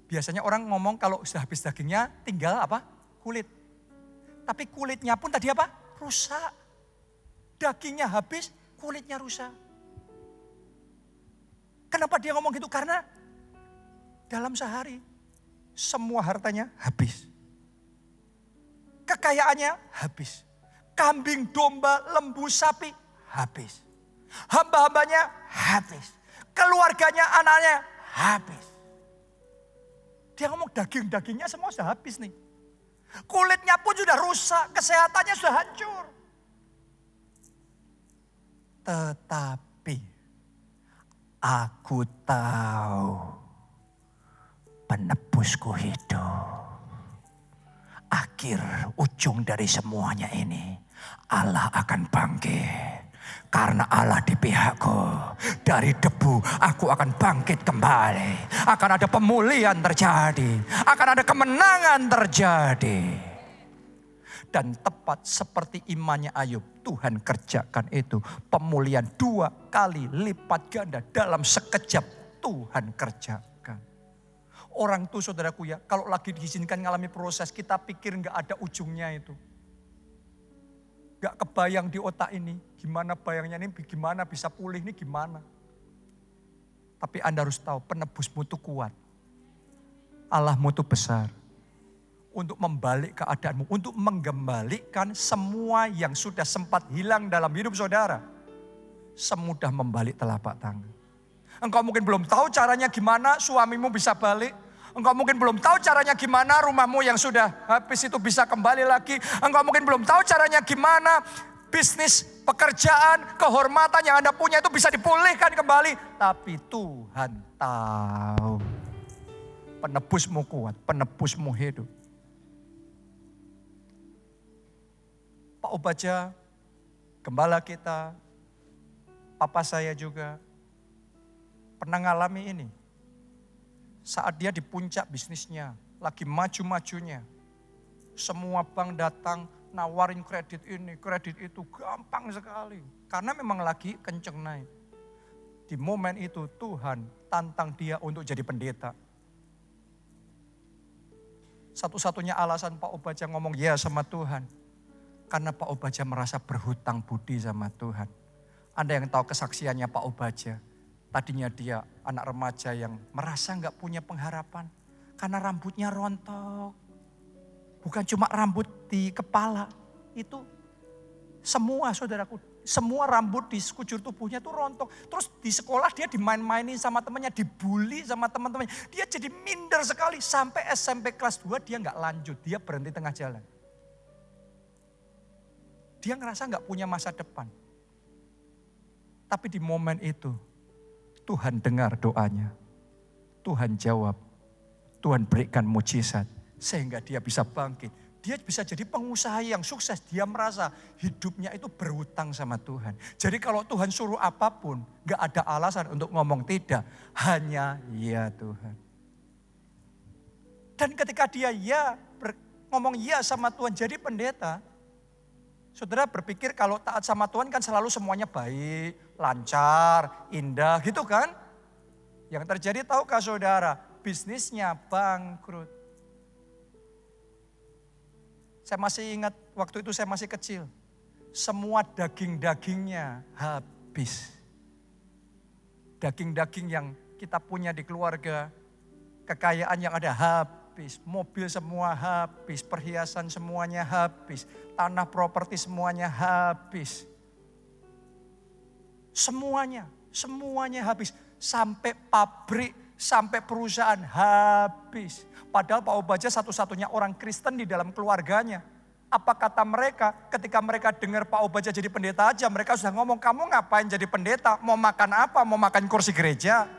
Biasanya orang ngomong kalau sudah habis dagingnya tinggal apa? Kulit. Tapi kulitnya pun tadi apa? Rusak. Dagingnya habis, kulitnya rusak. Kenapa dia ngomong gitu? Karena dalam sehari semua hartanya habis. Kekayaannya habis. Kambing, domba, lembu, sapi habis. Hamba-hambanya habis. Keluarganya, anaknya habis. Dia ngomong daging-dagingnya semua sudah habis nih. Kulitnya pun sudah rusak, kesehatannya sudah hancur. Tetapi aku tahu penebusku hidup. Akhir ujung dari semuanya ini, Allah akan bangkit. Karena Allah di pihakku, dari debu aku akan bangkit kembali. Akan ada pemulihan terjadi, akan ada kemenangan terjadi. Dan tepat seperti imannya Ayub, Tuhan kerjakan itu. Pemulihan 2 kali lipat ganda dalam sekejap Tuhan kerjakan. Orang tuh saudaraku ya, kalau lagi diizinkan mengalami proses, kita pikir gak ada ujungnya itu. Gak kebayang di otak ini, gimana bayangnya ini, gimana bisa pulih ini, gimana. Tapi Anda harus tahu, penebusmu itu kuat. Allahmu itu besar. Untuk membalik keadaanmu, untuk mengembalikan semua yang sudah sempat hilang dalam hidup saudara. Semudah membalik telapak tangan. Engkau mungkin belum tahu caranya gimana suamimu bisa balik. Engkau mungkin belum tahu caranya gimana rumahmu yang sudah habis itu bisa kembali lagi. Engkau mungkin belum tahu caranya gimana bisnis, pekerjaan, kehormatan yang Anda punya itu bisa dipulihkan kembali. Tapi Tuhan tahu. Penebusmu kuat, penebusmu hidup. Pak Obaja, gembala kita, papa saya juga pernah ngalami ini. Saat dia di puncak bisnisnya, lagi maju-majunya. Semua bank datang nawarin kredit ini, kredit itu, gampang sekali. Karena memang lagi kenceng naik. Di momen itu Tuhan tantang dia untuk jadi pendeta. Satu-satunya alasan Pak Obaja ngomong ya sama Tuhan. Karena Pak Obaja merasa berhutang budi sama Tuhan. Anda yang tahu kesaksiannya Pak Obaja. Tadinya dia anak remaja yang merasa gak punya pengharapan. Karena rambutnya rontok. Bukan cuma rambut di kepala. Itu semua saudaraku. Semua rambut di sekujur tubuhnya itu rontok. Terus di sekolah dia dimain-mainin sama temannya. Dibully sama teman-temannya. Dia jadi minder sekali. Sampai SMP kelas 2 dia gak lanjut. Dia berhenti tengah jalan. Dia ngerasa gak punya masa depan. Tapi di momen itu. Tuhan dengar doanya. Tuhan jawab. Tuhan berikan mujizat. Sehingga dia bisa bangkit. Dia bisa jadi pengusaha yang sukses. Dia merasa hidupnya itu berhutang sama Tuhan. Jadi kalau Tuhan suruh apapun. Gak ada alasan untuk ngomong tidak. Hanya ya Tuhan. Dan ketika dia ngomong ya sama Tuhan jadi pendeta. Saudara berpikir kalau taat sama Tuhan kan selalu semuanya baik, lancar, indah gitu kan. Yang terjadi tahukah saudara, bisnisnya bangkrut. Saya masih ingat waktu itu saya masih kecil. Semua daging-dagingnya habis. Daging-daging yang kita punya di keluarga, kekayaan yang ada habis, mobil semua habis, perhiasan semuanya habis, tanah properti semuanya habis. Semuanya habis. Sampai pabrik, sampai perusahaan habis. Padahal Pak Obadja satu-satunya orang Kristen di dalam keluarganya. Apa kata mereka ketika mereka dengar Pak Obadja jadi pendeta aja, mereka sudah ngomong, kamu ngapain jadi pendeta? Mau makan apa? Mau makan kursi gereja?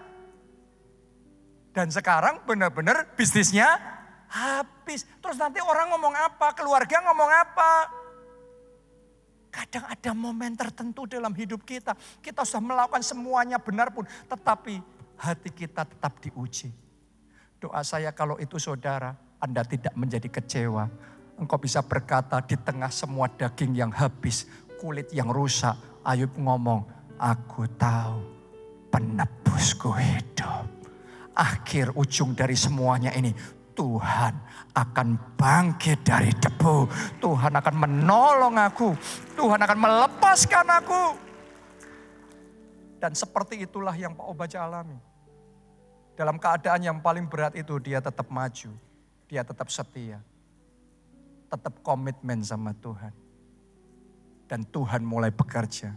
Dan sekarang benar-benar bisnisnya habis. Terus nanti orang ngomong apa? Keluarga ngomong apa? Kadang ada momen tertentu dalam hidup kita. Kita sudah melakukan semuanya benar pun. Tetapi hati kita tetap diuji. Doa saya kalau itu saudara, Anda tidak menjadi kecewa. Engkau bisa berkata di tengah semua daging yang habis, kulit yang rusak. Ayub ngomong, aku tahu penebusku hidup. Akhir ujung dari semuanya ini, Tuhan akan bangkit dari debu. Tuhan akan menolong aku. Tuhan akan melepaskan aku. Dan seperti itulah yang Pak Obadja alami. Dalam keadaan yang paling berat itu dia tetap maju. Dia tetap setia. Tetap komitmen sama Tuhan. Dan Tuhan mulai bekerja.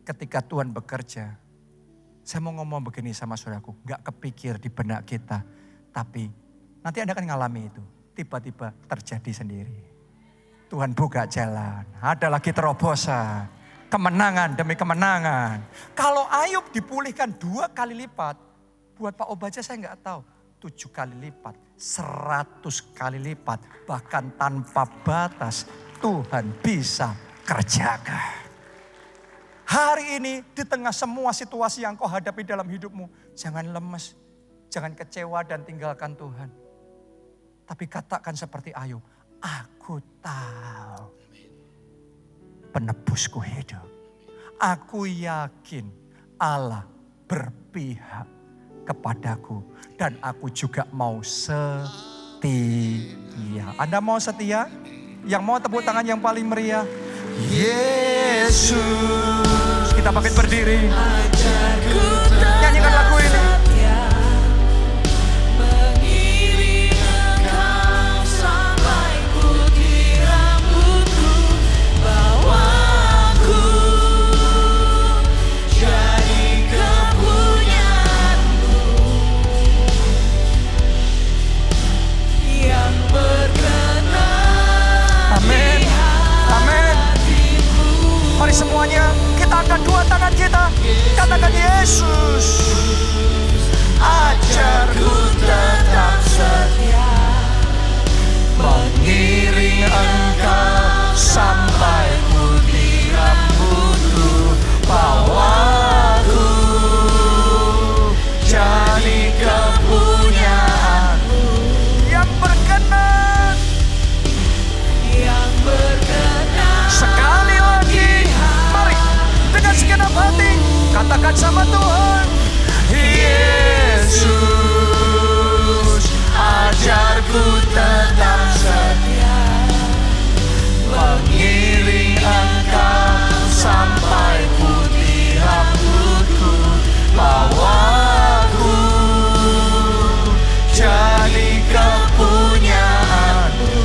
Ketika Tuhan bekerja, saya mau ngomong begini sama saudaraku, gak kepikir di benak kita. Tapi nanti Anda akan ngalami itu. Tiba-tiba terjadi sendiri. Tuhan buka jalan. Ada lagi terobosan. Kemenangan demi kemenangan. Kalau Ayub dipulihkan 2 kali lipat. Buat Pak Obadja saya gak tahu. 7 kali lipat. 100 kali lipat. Bahkan tanpa batas. Tuhan bisa kerjakan. Hari ini di tengah semua situasi yang kau hadapi dalam hidupmu. Jangan lemes. Jangan kecewa dan tinggalkan Tuhan. Tapi katakan seperti Ayub. Aku tahu penebusku hidup. Aku yakin Allah berpihak kepadaku. Dan aku juga mau setia. Anda mau setia? Yang mau tepuk tangan yang paling meriah. Yesus. Kita bangkit berdiri. Nyanyikan lagu ini. Mari semuanya kita angkat 2 tangan kita. Katakan Yesus, ajarku tetap setia, mengiring Engkau sampai putih rambutku, bawaku jadi kepunyaanmu yang berkenan, sekali lagi. Mari dengan segenap hati katakan sama Tuhan, Yesus, ajarku tetap setia, mengiring Engkau sampai putih rambutku, bawaku jadi kepunyaanmu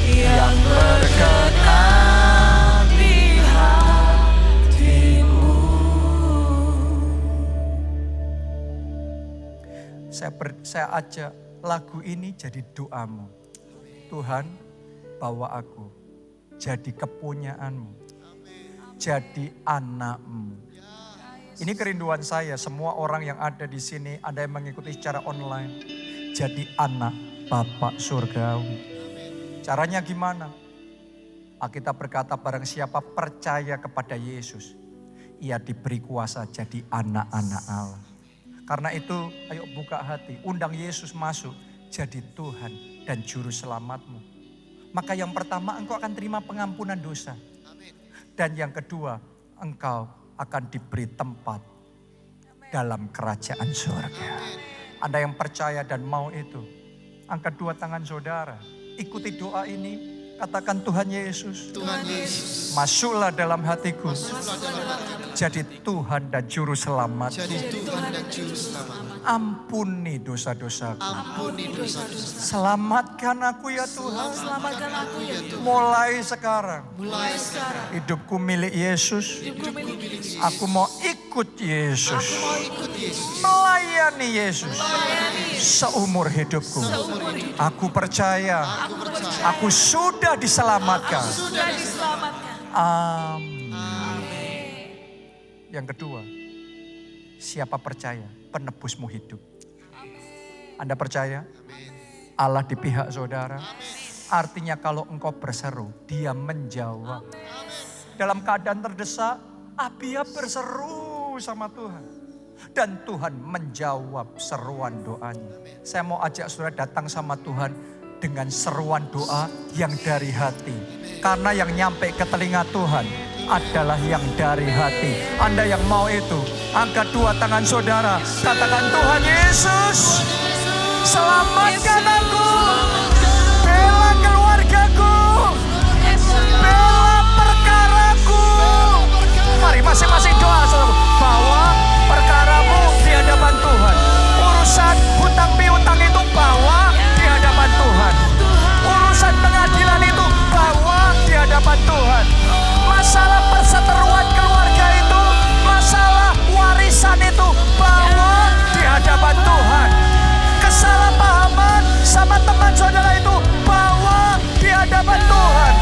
yang berkenan di hatimu. Saya ajak lagu ini jadi doamu. Tuhan, bawa aku jadi kepunyaanmu, jadi anakmu. Ini kerinduan saya, semua orang yang ada di sini, ada yang mengikuti secara online, jadi anak Bapa surgawi. Caranya gimana? Alkitab berkata barang siapa percaya kepada Yesus, ia diberi kuasa jadi anak-anak Allah. Karena itu ayo buka hati, undang Yesus masuk jadi Tuhan dan Juru Selamatmu. Maka yang pertama engkau akan terima pengampunan dosa. Dan yang kedua engkau akan diberi tempat dalam kerajaan surga. Anda yang percaya dan mau itu, Angkat dua tangan saudara. Ikuti doa ini. Katakan, Tuhan Yesus, Tuhan Yesus, masuklah dalam hatiku. masuklah dalam hatiku. Jadi Tuhan dan Juru Selamat. Jadi Tuhan dan Juru Selamat. Ampuni dosa-dosaku. Ampuni dosa-dosa. Selamatkan aku ya Tuhan. Selamatkan aku ya Tuhan. Mulai sekarang. Mulai sekarang Hidupku milik Yesus. Hidupku milik Yesus. Aku mau ikut Yesus. mau ikut Yesus. Melayani Yesus. Seumur hidupku. Aku percaya. Aku sudah diselamatkan. Sudah diselamatkan. Amin. Yang kedua, siapa percaya penebusmu hidup? Anda percaya? Allah di pihak saudara? Artinya kalau engkau berseru, dia menjawab. Dalam keadaan terdesak, Abia berseru sama Tuhan. Dan Tuhan menjawab seruan doanya. Saya mau ajak saudara datang sama Tuhan dengan seruan doa yang dari hati. Karena yang nyampe ke telinga Tuhan adalah yang dari hati. Anda yang mau itu, angkat dua tangan saudara. Katakan, Tuhan Yesus, selamatkan aku. Bela keluargaku. Bela perkaraku. Mari masing-masing doa saudara. Bawa perkaramu di hadapan Tuhan. Urusan hutang piutang itu bawa di hadapan Tuhan. Urusan pengadilan itu bawa di hadapan Tuhan. Masalah perseteruan keluarga itu, masalah warisan itu bawa di hadapan Tuhan. Kesalahpahaman sama teman saudara itu bawa di hadapan Tuhan.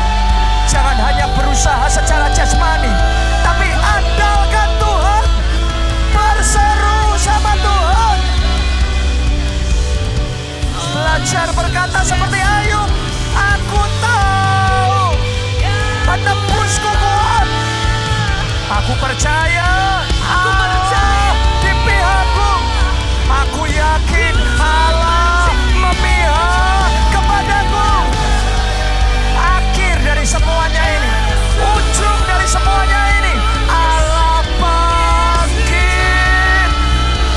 Jangan hanya berusaha secara jasmani, tapi andalkan Tuhan. Berseru sama Tuhan. Belajar berkata seperti Ayub, aku tahu penebusku kuat. Aku percaya di pihakku. Aku yakin Allah memihak kepadaku. Akhir dari semuanya ini, ujung dari semuanya ini, Allah bangkit.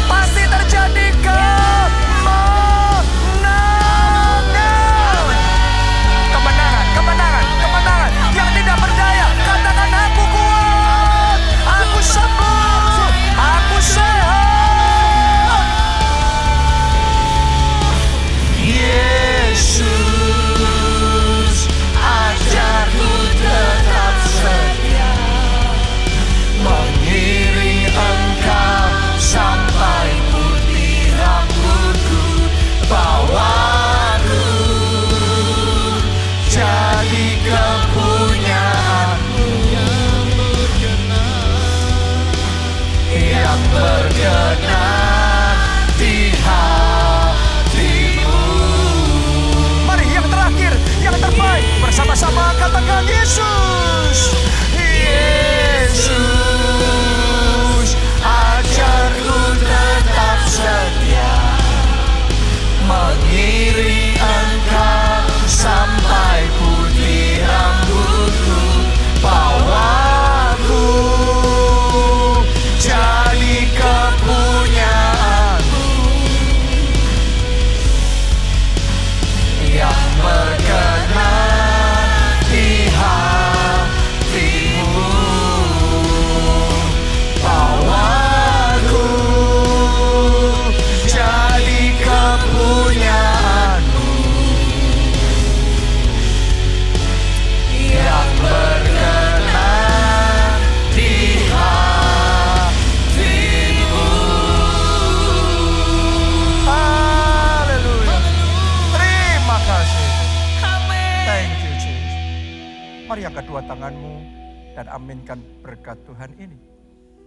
Pasti terjadi kemenangan. Kemenangan, kemenangan, kemenangan. Yang tidak berdaya, katakan aku kuat. Aku sembuh. Aku sehat. Yesus, ajarku tetap setia, mengiring Engkau sampai putih rambutku. Bawaku jadi kepunyaanmu yang berkenan di hatimu. Mari yang terakhir, yang terbaik, bersama-sama katakan Yesus. Yesus, ajarku tetap setia, mengiring Engkau sampai putih rambutku. Bawaku jadi kepunyaanmu yang berkenan di hatimu. Bawaku jadi kepunyaanmu yang berkenan di hatimu. Haleluya. Terima kasih. Amin. Thank you Jesus. Mari angkat dua tanganmu dan aminkan berkat Tuhan ini.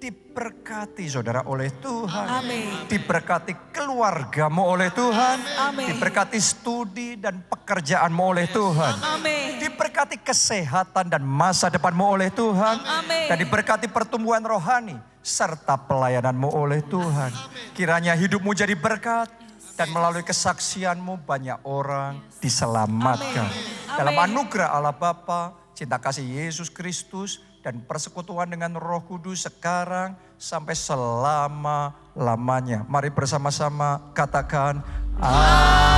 Diberkati saudara oleh Tuhan. Amin. Diberkati keluargamu oleh Tuhan. Amin. Diberkati studi dan pekerjaanmu oleh Tuhan. Amin. Diberkati kesehatan dan masa depanmu oleh Tuhan. Amin. Dan diberkati pertumbuhan rohani serta pelayananmu oleh Tuhan. Kiranya hidupmu jadi berkat. Dan melalui kesaksianmu banyak orang diselamatkan. Amin. Dalam Amin. anugerah Allah Bapa, cinta kasih Yesus Kristus, dan persekutuan dengan Roh Kudus sekarang sampai selama-lamanya. Mari bersama-sama katakan amin.